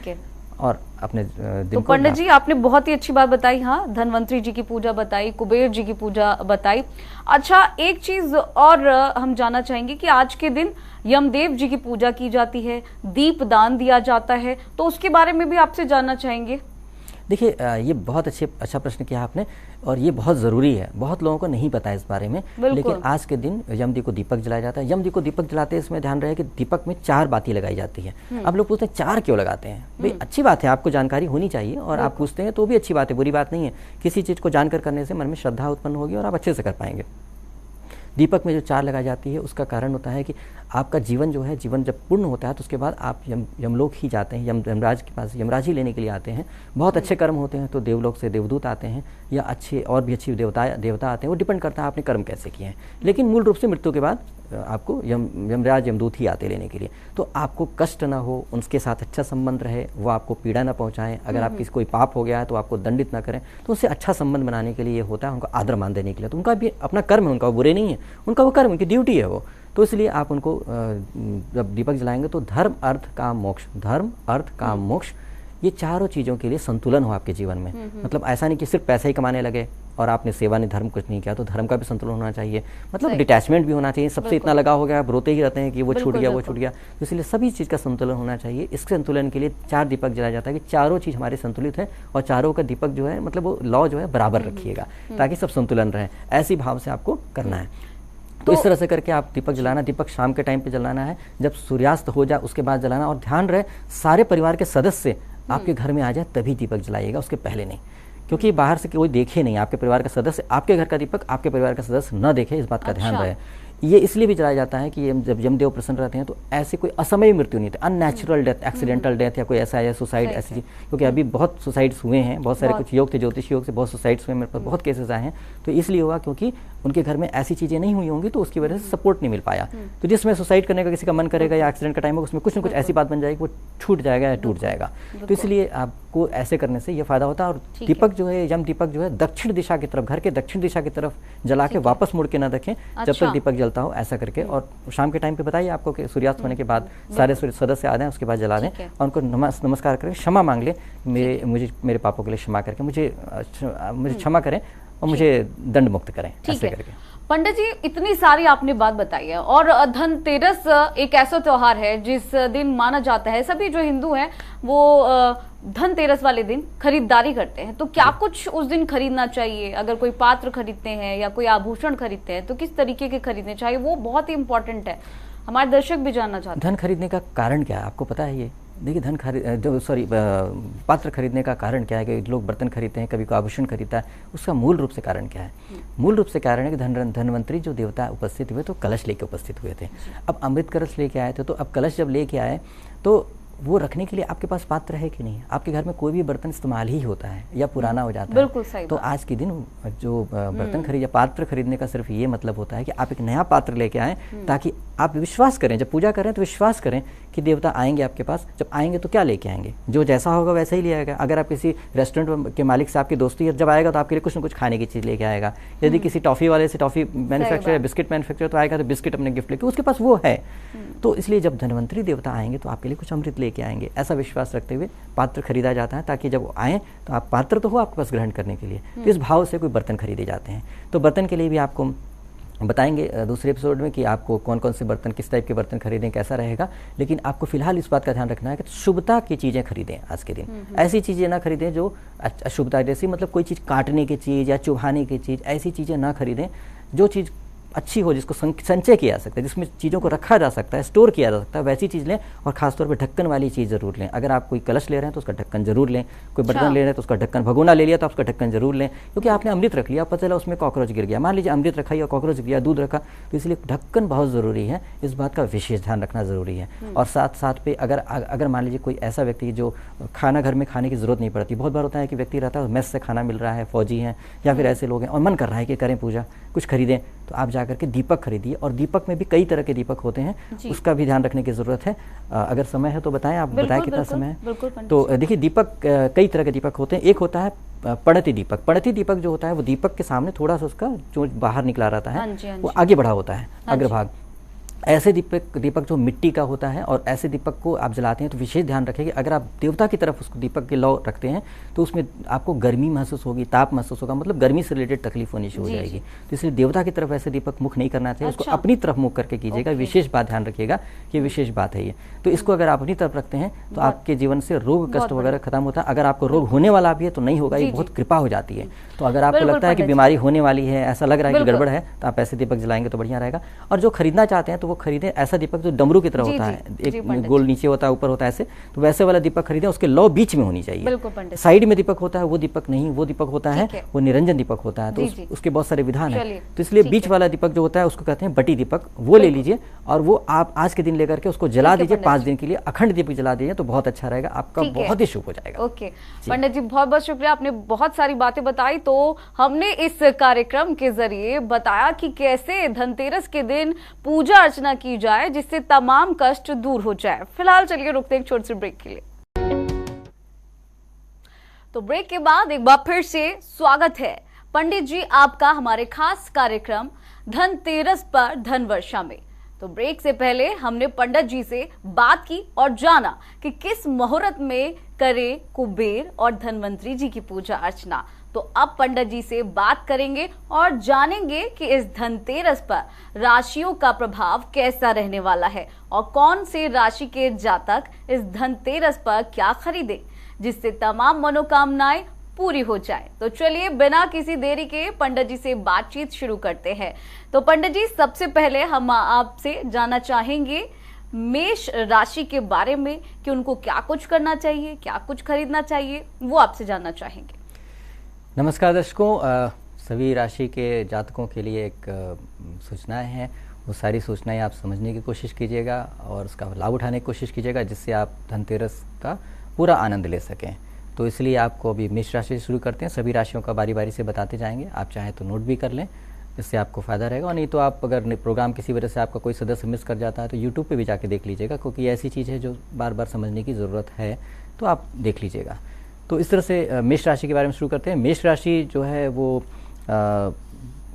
और अपने दिन तो पंडित जी आपने बहुत ही अच्छी बात बताई, हाँ, धन्वंतरि जी की पूजा बताई, कुबेर जी की पूजा बताई। अच्छा, एक चीज और हम जानना चाहेंगे कि आज के दिन यमदेव जी की पूजा की जाती है, दीप दान दिया जाता है, तो उसके बारे में भी आपसे जानना चाहेंगे। देखिए ये बहुत अच्छा प्रश्न किया आपने और ये बहुत ज़रूरी है, बहुत लोगों को नहीं पता है इस बारे में, लेकिन आज के दिन यमदी को दीपक जलाया जाता है। यमदी को दीपक जलाते हैं, इसमें ध्यान रहे कि दीपक में 4 बाती लगाई जाती है। अब लोग पूछते हैं 4 क्यों लगाते हैं, भाई अच्छी बात है, आपको जानकारी होनी चाहिए और आप पूछते हैं तो भी अच्छी बात है, बुरी बात नहीं है। किसी चीज़ को जानकर करने से मन में श्रद्धा उत्पन्न होगी और आप अच्छे से कर पाएंगे। दीपक में जो चार लगाई जाती है उसका कारण होता है कि आपका जीवन जो है, जीवन जब पूर्ण होता है तो उसके बाद आप यमलोक ही जाते हैं, यमराज के पास यमराज ही लेने के लिए आते हैं। बहुत अच्छे कर्म होते हैं तो देवलोक से देवदूत आते हैं या अच्छे और भी अच्छी देवता आते हैं, वो डिपेंड करता है आपने कर्म कैसे किए हैं। लेकिन मूल रूप से मृत्यु के बाद आपको यमराज यमदूत ही आते लेने के लिए। तो आपको कष्ट ना हो, उनके साथ अच्छा संबंध रहे, वो आपको पीड़ा ना पहुंचाएं। अगर आप किसी कोई पाप हो गया है तो आपको दंडित ना करें, तो उससे अच्छा संबंध बनाने के लिए ये होता है, उनको आदर मान देने के लिए। तो उनका भी अपना कर्म है, उनका वो बुरे नहीं है, उनका वो कर्म, उनकी ड्यूटी है वो। तो इसलिए आप उनको जब दीपक जलाएंगे तो धर्म अर्थ काम मोक्ष, धर्म अर्थ काम मोक्ष, ये चारों चीज़ों के लिए संतुलन हो आपके जीवन में। मतलब ऐसा नहीं कि सिर्फ पैसा ही कमाने लगे और आपने सेवा ने धर्म कुछ नहीं किया, तो धर्म का भी संतुलन होना चाहिए। मतलब डिटैचमेंट भी होना चाहिए। सबसे इतना लगा हो गया, आप रोते ही रहते हैं कि वो छूट गया, वो छूट गया। तो इसलिए सभी चीज़ का संतुलन होना चाहिए। इस संतुलन के लिए 4 दीपक जलाया जाता है कि चारों चीज़ हमारे संतुलित है और चारों का दीपक जो है, मतलब वो लॉ जो है बराबर रखिएगा ताकि सब संतुलन रहे। ऐसी भाव से आपको करना है। तो इस तरह से करके आप दीपक जलाना। दीपक शाम के टाइम पे जलाना है, जब सूर्यास्त हो जाए उसके बाद जलाना। और ध्यान रहे सारे परिवार के सदस्य आपके घर में आ जाए तभी दीपक जलाइएगा, उसके पहले नहीं। क्योंकि बाहर से कोई देखे नहीं, आपके परिवार का सदस्य आपके घर का दीपक आपके परिवार का सदस्य न देखे, इस बात का ध्यान रहे। ये इसलिए भी जलाया जाता है कि जब यमदेव प्रसन्न रहते हैं तो ऐसी कोई असमय मृत्यु नहीं थी, अननेचुरल डेथ, एक्सीडेंटल डेथ या कोई ऐसा या सुसाइड ऐसी चीज। क्योंकि अभी बहुत सुसाइड्स हुए हैं, बहुत सारे कुछ योग थे, ज्योतिष योग से बहुत सुसाइड्स हुए, मेरे पास बहुत केसेस आए हैं। तो इसलिए हुआ क्योंकि उनके घर में ऐसी चीजें नहीं हुई होंगी, तो उसकी वजह से सपोर्ट नहीं मिल पाया। तो जिसमें सुसाइड करने का किसी का मन करेगा या एक्सीडेंट का टाइम होगा, उसमें कुछ न कुछ ऐसी बात बन जाएगी, वो छूट जाएगा या टूट जाएगा। तो इसलिए आपको ऐसे करने से ये फायदा होता है। और दीपक जो है, यम दीपक जो है, दक्षिण दिशा की तरफ, घर के दक्षिण दिशा की तरफ जला के वापस मुड़ के ना रखें जब तक दीपक जलता हो, ऐसा करके। और शाम के टाइम पे बताइए आपको कि सूर्यास्त होने के बाद सारे सदस्य आ जाएं, उसके बाद जला दें और उनको नमस्कार करके क्षमा मांग ले, मेरे पापों के लिए क्षमा करके मुझे क्षमा करें और मुझे दंड मुक्त करें, ऐसे करके। पंडित जी, इतनी सारी आपने बात बताई है। और धनतेरस एक ऐसा त्योहार है जिस दिन माना जाता है सभी जो हिंदू हैं वो धनतेरस वाले दिन खरीदारी करते हैं। तो क्या कुछ उस दिन खरीदना चाहिए? अगर कोई पात्र खरीदते हैं या कोई आभूषण खरीदते हैं तो किस तरीके के खरीदने चाहिए? वो बहुत ही इंपॉर्टेंट है, हमारे दर्शक भी जानना चाहते हैं। धन खरीदने का कारण क्या है, आपको पता है? ये देखिए, पात्र खरीदने का कारण क्या है कि लोग बर्तन खरीदते हैं, कभी कोई आभूषण खरीदता है, उसका मूल रूप से कारण क्या है? मूल रूप से कारण है कि धनवंतरी जो देवता उपस्थित हुए तो कलश लेके उपस्थित हुए थे। अब अमृत कलश लेके आए थे, तो अब कलश जब लेके आए तो वो रखने के लिए आपके पास पात्र है कि नहीं? आपके घर में कोई भी बर्तन इस्तेमाल ही होता है या पुराना हो जाता है। बिल्कुल सही। तो आज के दिन जो बर्तन खरीद या पात्र खरीदने का सिर्फ ये मतलब होता है कि आप एक नया पात्र लेके आएं, ताकि आप विश्वास करें, जब पूजा करें तो विश्वास करें कि देवता आएंगे आपके पास। जब आएंगे तो क्या लेके आएंगे? जो जैसा होगा वैसा ही ले आएगा। अगर आप किसी रेस्टोरेंट के मालिक से आपकी दोस्ती है, जब आएगा तो आपके लिए कुछ ना कुछ खाने की चीज़ लेके आएगा। यदि किसी टॉफ़ी वाले से टॉफ़ी मैन्युफैक्चर, बिस्किट मैन्युफैक्चर, तो आएगा तो बिस्किट अपने गिफ्ट लेके, उसके पास वो है। तो इसलिए जब धनवंतरी देवता आएंगे तो आपके लिए कुछ अमृत लेके आएंगे, ऐसा विश्वास रखते हुए पात्र खरीदा जाता है, ताकि जब आएँ तो आप पात्र तो हो आपके पास ग्रहण करने के लिए। तो इस भाव से कोई बर्तन खरीदे जाते हैं। तो बर्तन के लिए भी आपको बताएंगे दूसरे एपिसोड में कि आपको कौन कौन से बर्तन, किस टाइप के बर्तन खरीदें, कैसा रहेगा। लेकिन आपको फिलहाल इस बात का ध्यान रखना है कि शुभता की चीज़ें खरीदें आज के दिन। ऐसी चीज़ें ना खरीदें जो अशुभता, जैसी मतलब कोई चीज़ काटने की चीज़ या चुभाने की चीज़, ऐसी चीज़ें ना खरीदें। जो चीज़ अच्छी हो, जिसको संचय किया जा सकता है, जिसमें चीज़ों को रखा जा सकता है, स्टोर किया जा सकता है, वैसी चीज़ लें। और खासतौर पर ढक्कन वाली चीज़ जरूर लें। अगर आप कोई कलश ले रहे हैं तो उसका ढक्कन जरूर लें, कोई बर्तन ले रहे हैं तो उसका ढक्कन, भगोना ले लिया तो उसका ढक्कन जरूर लें। क्योंकि आपने अमृत रख लिया, पता चला उसमें कॉकरोच गिर गया, मान लीजिए अमृत रखा या कॉकरोच गिर गया, दूध रखा, तो इसलिए ढक्कन बहुत ज़रूरी है। इस बात का विशेष ध्यान रखना ज़रूरी है। और साथ साथ पे अगर मान लीजिए कोई ऐसा व्यक्ति जो खाना घर में खाने की ज़रूरत नहीं पड़ती, बहुत बार होता है कि व्यक्ति रहता है मेस से खाना मिल रहा है, फौजी हैं या फिर ऐसे लोग हैं और मन कर रहा है कि करें पूजा, कुछ खरीदें, तो आप जाकर के दीपक खरीदिए। और दीपक में भी कई तरह के दीपक होते हैं, उसका भी ध्यान रखने की ज़रूरत है। अगर समय है तो बताएं, आप बताएं कितना समय है। तो देखिए, दीपक कई तरह के दीपक होते हैं। एक होता है प्रणति दीपक। प्रणति दीपक जो होता है वो दीपक के सामने थोड़ा सा उसका जो बाहर निकला रहता है वो आगे बढ़ा होता है, अग्रभाग। ऐसे दीपक जो मिट्टी का होता है, और ऐसे दीपक को आप जलाते हैं तो विशेष ध्यान रखें कि अगर आप देवता की तरफ उसको दीपक के लौ रखते हैं तो उसमें आपको गर्मी महसूस होगी, ताप महसूस होगा, मतलब गर्मी से रिलेटेड तकलीफ होनी शुरू हो जाएगी। तो इसलिए देवता की तरफ ऐसे दीपक मुख नहीं करना चाहिए। उसको अपनी तरफ मुख करके कीजिएगा। विशेष बात ध्यान रखिएगा, ये विशेष बात है ये। तो इसको अगर आप अपनी तरफ रखते हैं तो आपके जीवन से रोग कष्ट वगैरह खत्म होता है। अगर आपको रोग होने वाला भी है तो नहीं होगा, ये बहुत कृपा हो जाती है। तो तो अगर आपको लगता है कि बीमारी होने वाली है, ऐसा लग रहा है कि गड़बड़ है, तो आप ऐसे दीपक जलाएंगे तो बढ़िया रहेगा। और जो खरीदना चाहते हैं तो वो खरीदें ऐसा दीपक जो डमरू की तरह होता है, एक गोल नीचे होता है ऊपर होता है ऐसे, तो वैसे वाला दीपक खरीदें, उसके लौ बीच में होनी चाहिए। साइड में दीपक होता है वो दीपक नहीं, वो दीपक होता है वो निरंजन दीपक होता है, तो उसके बहुत सारे विधान है। तो इसलिए बीच वाला दीपक जो होता है उसको कहते हैं बटी दीपक, वो ले लीजिए और वो आप आज के दिन लेकर के उसको जला दीजिए 5 दिन के लिए, अखंड दीपक जला दीजिए तो बहुत अच्छा रहेगा, आपका बहुत ही शुभ हो जाएगा। ओके पंडित जी, बहुत बहुत शुक्रिया, आपने बहुत सारी बातें बताई। तो हमने इस कार्यक्रम के जरिए बताया कि कैसे धनतेरस के दिन पूजा अर्चना की जाए जिससे तमाम कष्ट दूर हो जाए। फिलहाल चलिए रुकते हैं एक छोटे से ब्रेक के लिए। तो ब्रेक के बाद एक बार फिर से स्वागत है पंडित जी आपका हमारे खास कार्यक्रम धनतेरस पर धन वर्षा में। तो ब्रेक से पहले हमने पंडित जी से बात की और जाना कि किस मुहूर्त में करें कुबेर और धनवंतरी जी की पूजा अर्चना। तो अब पंडित जी से बात करेंगे और जानेंगे कि इस धनतेरस पर राशियों का प्रभाव कैसा रहने वाला है और कौन से राशि के जातक इस धनतेरस पर क्या खरीदें जिससे तमाम मनोकामनाएं पूरी हो जाए। तो चलिए बिना किसी देरी के पंडित जी से बातचीत शुरू करते हैं। तो पंडित जी, सबसे पहले हम आपसे जानना चाहेंगे मेष राशि के बारे में कि उनको क्या कुछ करना चाहिए, क्या कुछ खरीदना चाहिए, वो आपसे जानना चाहेंगे। नमस्कार दर्शकों, सभी राशि के जातकों के लिए एक सूचनाएं हैं, वो सारी सूचनाएं आप समझने की कोशिश कीजिएगा और उसका लाभ उठाने की कोशिश कीजिएगा जिससे आप धनतेरस का पूरा आनंद ले सकें। तो इसलिए आपको अभी मेष राशि से शुरू करते हैं, सभी राशियों का बारी बारी से बताते जाएंगे। आप चाहें तो नोट भी कर लें, इससे आपको फ़ायदा रहेगा। और नहीं तो आप अगर प्रोग्राम किसी वजह से आपका कोई सदस्य मिस कर जाता है तो यूट्यूब पे भी जाके देख लीजिएगा, क्योंकि ऐसी चीज़ है जो बार बार समझने की ज़रूरत है, तो आप देख लीजिएगा। तो इस तरह से मेष राशि के बारे में शुरू करते हैं। मेष राशि जो है वो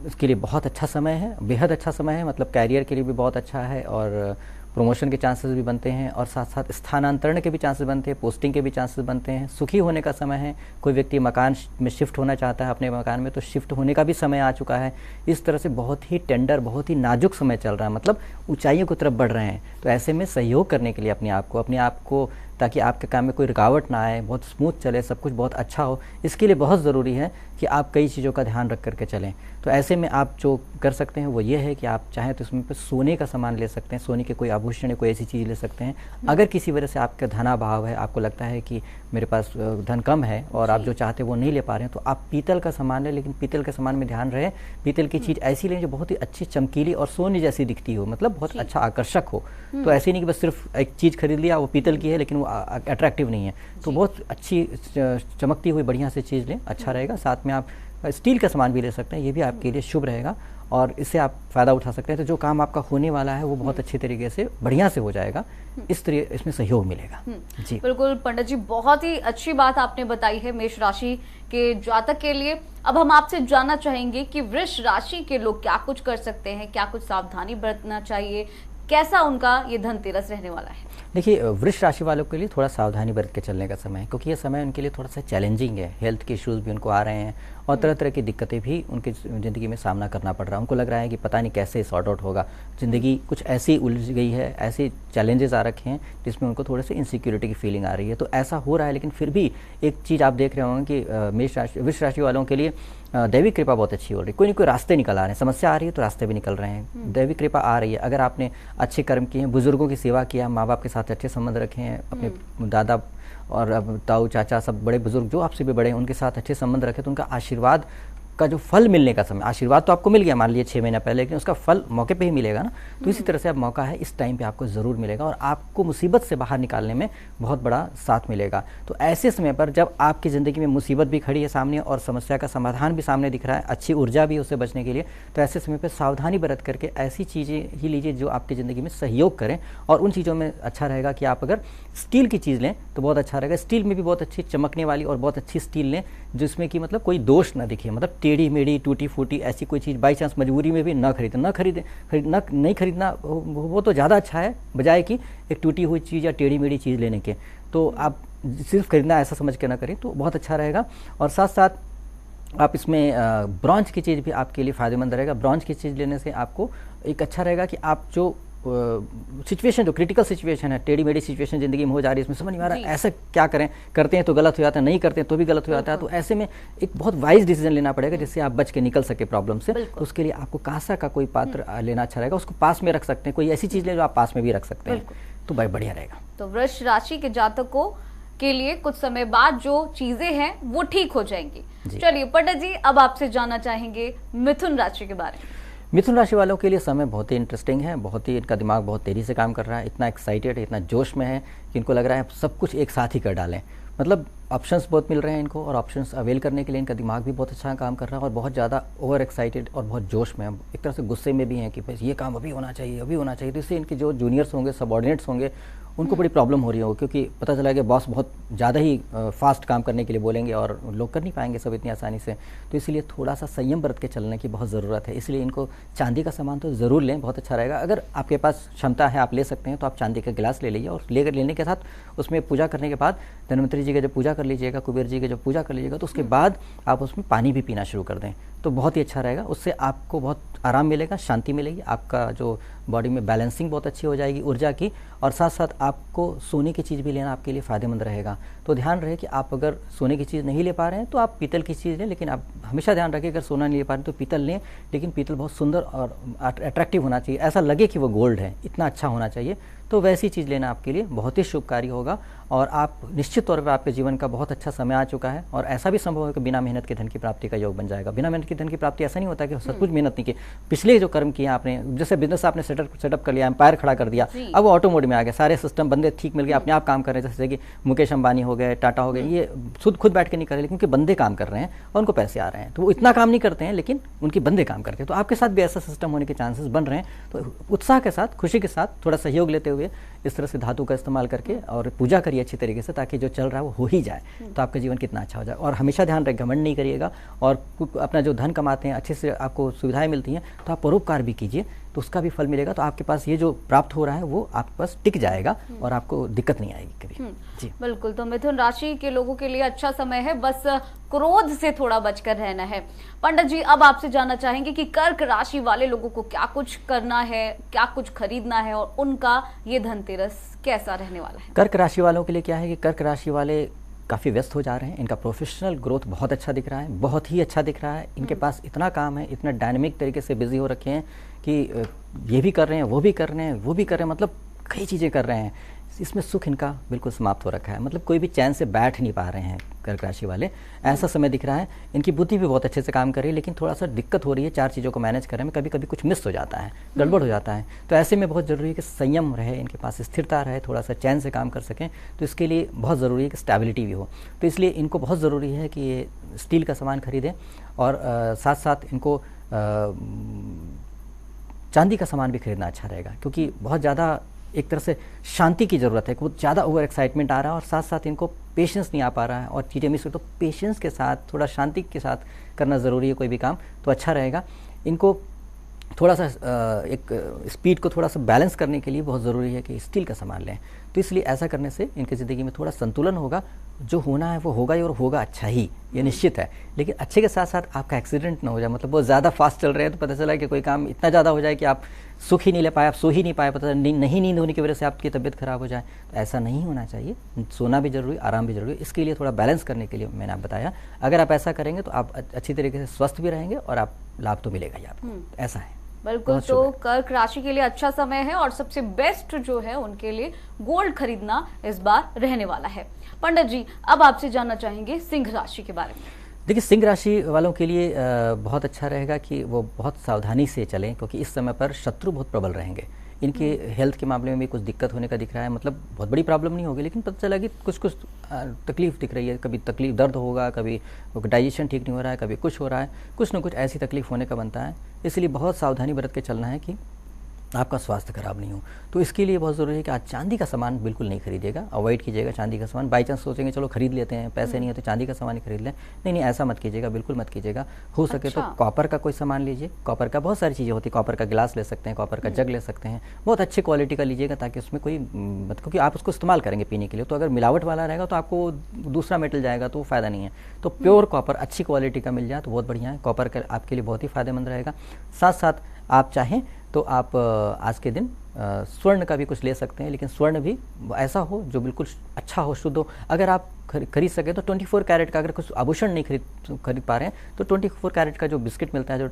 इसके लिए बहुत अच्छा समय है, बेहद अच्छा समय है, मतलब कैरियर के लिए भी बहुत अच्छा है और प्रमोशन के चांसेस भी बनते हैं और साथ साथ स्थानांतरण के भी चांसेस बनते हैं, पोस्टिंग के भी चांसेस बनते हैं। सुखी होने का समय है, कोई व्यक्ति मकान में शिफ्ट होना चाहता है अपने मकान में तो शिफ्ट होने का भी समय आ चुका है। इस तरह से बहुत ही टेंडर, बहुत ही नाजुक समय चल रहा है, मतलब ऊंचाइयों की तरफ बढ़ रहे हैं। तो ऐसे में सहयोग करने के लिए अपने आप को ताकि आपके काम में कोई रुकावट ना आए, बहुत स्मूथ चले, सब कुछ बहुत अच्छा हो, इसके लिए बहुत ज़रूरी है कि आप कई चीज़ों का ध्यान रख करके चलें। तो ऐसे में आप जो कर सकते हैं वो ये है कि आप चाहें तो इसमें पे सोने का सामान ले सकते हैं, सोने के कोई आभूषण या कोई ऐसी चीज़ ले सकते हैं। अगर किसी वजह से आपका धनाभाव है, आपको लगता है कि मेरे पास धन कम है और आप जो चाहते हैं वो नहीं ले पा रहे हैं, तो आप पीतल का सामान लें, लेकिन पीतल के सामान में ध्यान रहे पीतल की चीज़ ऐसी लें जो बहुत ही अच्छी चमकीली और सोने जैसी दिखती हो, मतलब बहुत अच्छा आकर्षक हो। तो ऐसे नहीं कि बस सिर्फ एक चीज़ खरीद लिया वो पीतल की है लेकिन वो अट्रैक्टिव नहीं है, तो बहुत अच्छी चमकती हुई बढ़िया से चीज़ लें, अच्छा रहेगा। साथ में आप स्टील का सामान भी ले सकते हैं, ये भी आपके लिए शुभ रहेगा और इससे आप फ़ायदा उठा सकते हैं। तो जो काम आपका होने वाला है वो बहुत अच्छे तरीके से बढ़िया से हो जाएगा, इस तरह इसमें सहयोग मिलेगा। जी बिल्कुल पंडित जी, बहुत ही अच्छी बात आपने बताई है मेष राशि के जातक के लिए। अब हम आपसे जानना चाहेंगे कि वृष राशि के लोग क्या कुछ कर सकते हैं, क्या कुछ सावधानी बरतना चाहिए, कैसा उनका ये धनतेरस रहने वाला है। देखिए, वृष राशि वालों के लिए थोड़ा सावधानी बरत के चलने का समय है, क्योंकि ये समय उनके लिए थोड़ा सा चैलेंजिंग है। हेल्थ के इश्यूज़ भी उनको आ रहे हैं और तरह तरह की दिक्कतें भी उनकी ज़िंदगी में सामना करना पड़ रहा है। उनको लग रहा है कि पता नहीं कैसे सॉर्ट आउट होगा, ज़िंदगी कुछ ऐसी उलझ गई है, ऐसे चैलेंजेस आ रखे हैं जिसमें उनको थोड़े से इनसिक्योरिटी की फीलिंग आ रही है। तो ऐसा हो रहा है, लेकिन फिर भी एक चीज़ आप देख रहे होंगे कि वृष राशि वालों के लिए दैविक कृपा बहुत अच्छी हो रही है। कोई ना कोई रास्ते निकल आ रहे हैं, समस्या आ रही है तो रास्ते भी निकल रहे हैं, दैविक कृपा आ रही है। अगर आपने अच्छे कर्म किए हैं, बुजुर्गों की सेवा किया, माँ बाप के साथ अच्छे संबंध रखे हैं, अपने दादा और ताऊ चाचा सब बड़े बुजुर्ग जो आपसे भी बड़े हैं उनके साथ अच्छे संबंध रखे, तो उनका आशीर्वाद का जो फल मिलने का समय, आशीर्वाद तो आपको मिल गया मान लीजिए 6 महीना पहले, लेकिन उसका फल मौके पे ही मिलेगा ना। तो इसी तरह से अब मौका है, इस टाइम पे आपको ज़रूर मिलेगा और आपको मुसीबत से बाहर निकालने में बहुत बड़ा साथ मिलेगा। तो ऐसे समय पर जब आपकी ज़िंदगी में मुसीबत भी खड़ी है सामने और समस्या का समाधान भी सामने दिख रहा है, अच्छी ऊर्जा भी उससे बचने के लिए, तो ऐसे समय पर सावधानी बरत करके ऐसी चीज़ें ही लीजिए जो आपकी ज़िंदगी में सहयोग करें। और उन चीज़ों में अच्छा रहेगा कि आप अगर स्टील की चीज़ लें तो बहुत अच्छा रहेगा। स्टील में भी बहुत अच्छी चमकने वाली और बहुत अच्छी स्टील लें जिसमें कि मतलब कोई दोष ना दिखे, मतलब टेढ़ी मेढ़ी टूटी फूटी ऐसी कोई चीज़ बाई चांस मजबूरी में भी नहीं खरीदना वो तो ज़्यादा अच्छा है बजाय कि एक टूटी हुई चीज़ या टेढ़ी मेढ़ी चीज़ लेने के। तो आप सिर्फ खरीदना ऐसा समझ के ना करें तो बहुत अच्छा रहेगा। और साथ साथ आप इसमें ब्रॉन्ज की चीज़ भी आपके लिए फ़ायदेमंद रहेगा। ब्रॉन्ज की चीज़ लेने से आपको एक अच्छा रहेगा कि आप जो सिचुएशन जो क्रिटिकल सिचुएशन है, टेढ़ी मेढ़ी सिचुएशन जिंदगी में हो जा रही है, इसमें समझ नहीं आ रहा है ऐसा क्या करें, करते हैं तो गलत हो जाता है, नहीं करते हैं तो भी गलत हो जाता है। तो ऐसे में एक बहुत वाइज डिसीजन लेना पड़ेगा जिससे आप बच के निकल सके प्रॉब्लम से। तो उसके लिए आपको कांसा का कोई पात्र लेना अच्छा रहेगा, उसको पास में रख सकते हैं, कोई ऐसी चीज ले जो आप पास में भी रख सकते हैं, तो भाई बढ़िया रहेगा। तो वृष राशि के जातकों के लिए कुछ समय बाद जो चीजें हैं वो ठीक हो जाएंगी। चलिए पंडित जी, अब आपसे जानना चाहेंगे मिथुन राशि के बारे में। मिथुन राशि वालों के लिए समय बहुत ही इंटरेस्टिंग है, बहुत ही इनका दिमाग बहुत तेजी से काम कर रहा है, इतना एक्साइटेड है, इतना जोश में है कि इनको लग रहा है सब कुछ एक साथ ही कर डालें। मतलब ऑप्शंस बहुत मिल रहे हैं इनको, और ऑप्शंस अवेल करने के लिए इनका दिमाग भी बहुत अच्छा काम कर रहा है और बहुत ज़्यादा ओवर एक्साइटेड और बहुत जोश में है, एक तरह से गुस्से में भी हैं कि बस ये काम अभी होना चाहिए, अभी होना चाहिए। तो इससे इनके जो जूनियर्स होंगे, सबऑर्डिनेट्स होंगे, उनको बड़ी प्रॉब्लम हो रही होगी, क्योंकि पता चला कि बॉस बहुत ज़्यादा ही फास्ट काम करने के लिए बोलेंगे और लोग कर नहीं पाएंगे सब इतनी आसानी से। तो इसलिए थोड़ा सा संयम बरत के चलने की बहुत ज़रूरत है। इसलिए इनको चांदी का सामान तो ज़रूर लें, बहुत अच्छा रहेगा। अगर आपके पास क्षमता है, आप ले सकते हैं, तो आप चांदी का गिलास ले लीजिए, और लेने के साथ उसमें पूजा करने के बाद धन्वंतरी जी की जब पूजा कर लीजिएगा, कुबेर जी की जब पूजा कर लीजिएगा, तो उसके बाद आप उसमें पानी भी पीना शुरू कर दें, तो बहुत ही अच्छा रहेगा। उससे आपको बहुत आराम मिलेगा, शांति मिलेगी, आपका जो बॉडी में बैलेंसिंग बहुत अच्छी हो जाएगी ऊर्जा की, और साथ साथ आपको सोने की चीज़ भी लेना आपके लिए फ़ायदेमंद रहेगा। तो ध्यान रहे कि आप अगर सोने की चीज़ नहीं ले पा रहे हैं तो आप पीतल की चीज़ लें, लेकिन आप हमेशा ध्यान रखें अगर सोना नहीं ले पा रहे हैं तो पीतल लें, लेकिन पीतल बहुत सुंदर और अट्रैक्टिव होना चाहिए, ऐसा लगे कि वो गोल्ड है, इतना अच्छा होना चाहिए। तो वैसी चीज़ लेना आपके लिए बहुत ही शुभकारी होगा, और आप निश्चित तौर पर आपके जीवन का बहुत अच्छा समय आ चुका है, और ऐसा भी संभव है कि बिना मेहनत के धन की प्राप्ति का योग बन जाएगा। बिना मेहनत की धन की प्राप्ति ऐसा नहीं होता कि सब कुछ मेहनत नहीं की, पिछले जो कर्म किया आपने, जैसे बिजनेस आपने सेटअप कर लिया, एम्पायर खड़ा कर दिया, अब वो ऑटो मोड में आ गया, सारे सिस्टम बंदे ठीक मिल गए, अपने आप काम कर रहे हैं। जैसे कि मुकेश अंबानी हो गए, टाटा हो गए, ये खुद बैठ के नहीं कर रहे, लेकिन उनके बंदे काम कर रहे हैं और उनको पैसे आ रहे हैं। तो वो इतना काम नहीं करते हैं, लेकिन उनके बंदे काम करते हैं। तो आपके साथ भी ऐसा सिस्टम होने के चांसेस बन रहे हैं। तो उत्साह के साथ, खुशी के साथ, थोड़ा सहयोग लेते हुए इस तरह से धातु का इस्तेमाल करके और पूजा करिए अच्छी तरीके से, ताकि जो चल रहा है वो हो ही जाए, तो आपका जीवन कितना अच्छा हो जाए। और हमेशा ध्यान रखें, घमंड नहीं करिएगा, और अपना जो धन कमाते हैं, अच्छे से आपको सुविधाएं मिलती हैं, तो आप परोपकार भी कीजिए, तो उसका भी फल मिलेगा। तो आपके पास ये जो प्राप्त हो रहा है वो आपके पास टिक जाएगा और आपको दिक्कत नहीं आएगी कभी। जी बिल्कुल। तो मिथुन राशि के लोगों के लिए अच्छा समय है, बस क्रोध से थोड़ा बचकर रहना है। पंडित जी, अब आपसे जानना चाहेंगे कि कर्क राशि वाले लोगों को क्या कुछ करना है, क्या कुछ खरीदना है, और उनका ये धनतेरस कैसा रहने वाला है। कर्क राशि वालों के लिए क्या है कि कर्क राशि वाले काफ़ी व्यस्त हो जा रहे हैं, इनका प्रोफेशनल ग्रोथ बहुत अच्छा दिख रहा है, बहुत ही अच्छा दिख रहा है। इनके पास इतना काम है, इतना डायनेमिक तरीके से बिजी हो रखे हैं कि ये भी कर रहे हैं, वो भी कर रहे हैं, वो भी कर रहे हैं, मतलब कई चीज़ें कर रहे हैं। इसमें सुख इनका बिल्कुल समाप्त हो रखा है, मतलब कोई भी चैन से बैठ नहीं पा रहे हैं कर्क राशि वाले, ऐसा समय दिख रहा है। इनकी बुद्धि भी बहुत अच्छे से काम कर रही है, लेकिन थोड़ा सा दिक्कत हो रही है चार चीज़ों को मैनेज करने में, कभी कभी कुछ मिस हो जाता है, गड़बड़ हो जाता है। तो ऐसे में बहुत ज़रूरी है कि संयम रहे, इनके पास स्थिरता रहे, थोड़ा सा चैन से काम कर सकें। तो इसके लिए बहुत ज़रूरी है कि स्टेबिलिटी भी हो। तो इसलिए इनको बहुत ज़रूरी है कि ये स्टील का सामान खरीदें, और साथ साथ इनको चांदी का सामान भी खरीदना अच्छा रहेगा, क्योंकि बहुत ज़्यादा एक तरह से शांति की ज़रूरत है। बहुत ज़्यादा ओवर एक्साइटमेंट आ रहा है, और साथ साथ इनको पेशेंस नहीं आ पा रहा है, और चीज़ें मिस हो, तो पेशेंस के साथ, थोड़ा शांति के साथ करना ज़रूरी है कोई भी काम, तो अच्छा रहेगा। इनको थोड़ा सा एक स्पीड को थोड़ा सा बैलेंस करने के लिए बहुत ज़रूरी है कि स्टील का सामान लें। तो इसलिए ऐसा करने से इनकी ज़िंदगी में थोड़ा संतुलन होगा, जो होना है वो होगा ही, और होगा अच्छा ही, ये निश्चित है। लेकिन अच्छे के साथ साथ आपका एक्सीडेंट ना हो जाए, मतलब वो ज़्यादा फास्ट चल रहे हैं तो पता चला कि कोई काम इतना ज़्यादा हो जाए कि आप सुख ही नहीं ले पाए, आप सो ही नहीं पाए, पता नहीं नींद होने की वजह से आपकी तबीयत खराब हो जाए। तो ऐसा नहीं होना चाहिए, सोना भी जरूरी, आराम भी जरूरी। इसके लिए थोड़ा बैलेंस करने के लिए मैंने आप बताया, अगर आप ऐसा करेंगे तो आप अच्छी तरीके से स्वस्थ भी रहेंगे, और आप लाभ तो मिलेगा ही आपको, ऐसा है। बिल्कुल। तो कर्क राशि के लिए अच्छा समय है, और सबसे बेस्ट जो है उनके लिए गोल्ड खरीदना इस बार रहने वाला है। पंडित जी, अब आपसे जानना चाहेंगे सिंह राशि के बारे में। देखिए, सिंह राशि वालों के लिए बहुत अच्छा रहेगा कि वो बहुत सावधानी से चलें, क्योंकि इस समय पर शत्रु बहुत प्रबल रहेंगे। इनके हेल्थ के मामले में भी कुछ दिक्कत होने का दिख रहा है, मतलब बहुत बड़ी प्रॉब्लम नहीं होगी, लेकिन पता चला कि कुछ तकलीफ दिख रही है। कभी तकलीफ दर्द होगा, कभी डाइजेशन ठीक नहीं हो रहा है, कभी कुछ हो रहा है, कुछ ना कुछ ऐसी तकलीफ होने का बनता है। इसलिए बहुत सावधानी बरत के चलना है कि आपका स्वास्थ्य खराब नहीं हो। तो इसके लिए बहुत ज़रूरी है कि आज चांदी का सामान बिल्कुल नहीं खरीदिएगा, अवॉइड कीजिएगा चांदी का सामान। बाई चांस सोचेंगे चलो खरीद लेते हैं, पैसे नहीं है तो चांदी का सामान ही खरीद लें, नहीं, ऐसा मत कीजिएगा, बिल्कुल मत कीजिएगा। हो सके तो कॉपर का कोई सामान लीजिए, कॉपर का बहुत सारी चीज़ें होती है, कॉपर का गिलास ले सकते हैं, कॉपर का जग ले सकते हैं, बहुत अच्छी क्वालिटी का लीजिएगा, ताकि उसमें कोई मतलब, क्योंकि आप उसको इस्तेमाल करेंगे पीने के लिए, तो अगर मिलावट वाला रहेगा तो आपको दूसरा मेटल जाएगा, तो फ़ायदा नहीं है। तो प्योर कॉपर अच्छी क्वालिटी का मिल जाए तो बहुत बढ़िया है, कॉपर का आपके लिए बहुत ही फ़ायदेमंद रहेगा। साथ साथ आप चाहें तो आप आज के दिन स्वर्ण का भी कुछ ले सकते हैं, लेकिन स्वर्ण भी ऐसा हो जो बिल्कुल अच्छा हो, शुद्ध हो। अगर आप खरीद सके तो 24 कैरेट का, अगर कुछ आभूषण नहीं खरीद पा रहे हैं तो 24 कैरेट का जो बिस्किट मिलता है, जो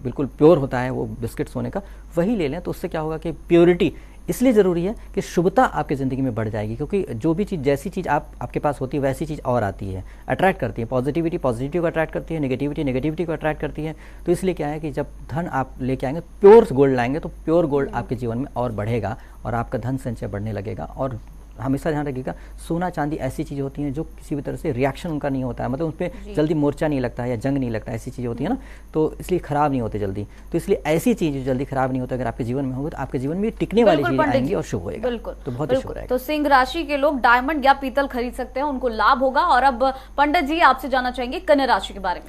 बिल्कुल प्योर होता है वो बिस्किट सोने का, वही ले लें। तो उससे क्या होगा कि प्योरिटी इसलिए ज़रूरी है कि शुभता आपकी ज़िंदगी में बढ़ जाएगी, क्योंकि जो भी चीज़, जैसी चीज़ आपके पास होती है वैसी चीज़ और आती है, अट्रैक्ट करती है। पॉजिटिविटी पॉजिटिव को अट्रैक्ट करती है, नेगेटिविटी को अट्रैक्ट करती है। तो इसलिए क्या है कि जब धन आप लेके आएंगे, प्योर गोल्ड लाएंगे, तो प्योर गोल्ड आपके जीवन में और बढ़ेगा और आपका धन संचय बढ़ने लगेगा। और हमेशा ध्यान रखिएगा, सोना चांदी ऐसी चीज़ होती हैं जो किसी भी तरह से रिएक्शन उनका नहीं होता है, मतलब उस पर जल्दी मोर्चा नहीं लगता है या जंग नहीं लगता, ऐसी चीज़ें होती है ना, तो इसलिए ख़राब नहीं होते जल्दी। तो इसलिए ऐसी चीज़ जल्दी ख़राब नहीं होती, अगर आपके जीवन में होगी तो आपके जीवन में टिकने वाली चीज़ें आएंगी और शुभ होएगा। बिल्कुल, तो बहुत ही शुभ रहेगा। तो सिंह राशि के लोग डायमंड या पीतल खरीद सकते हैं, उनको लाभ होगा। और अब पंडित जी आपसे जानना चाहेंगे कन्या राशि के बारे में।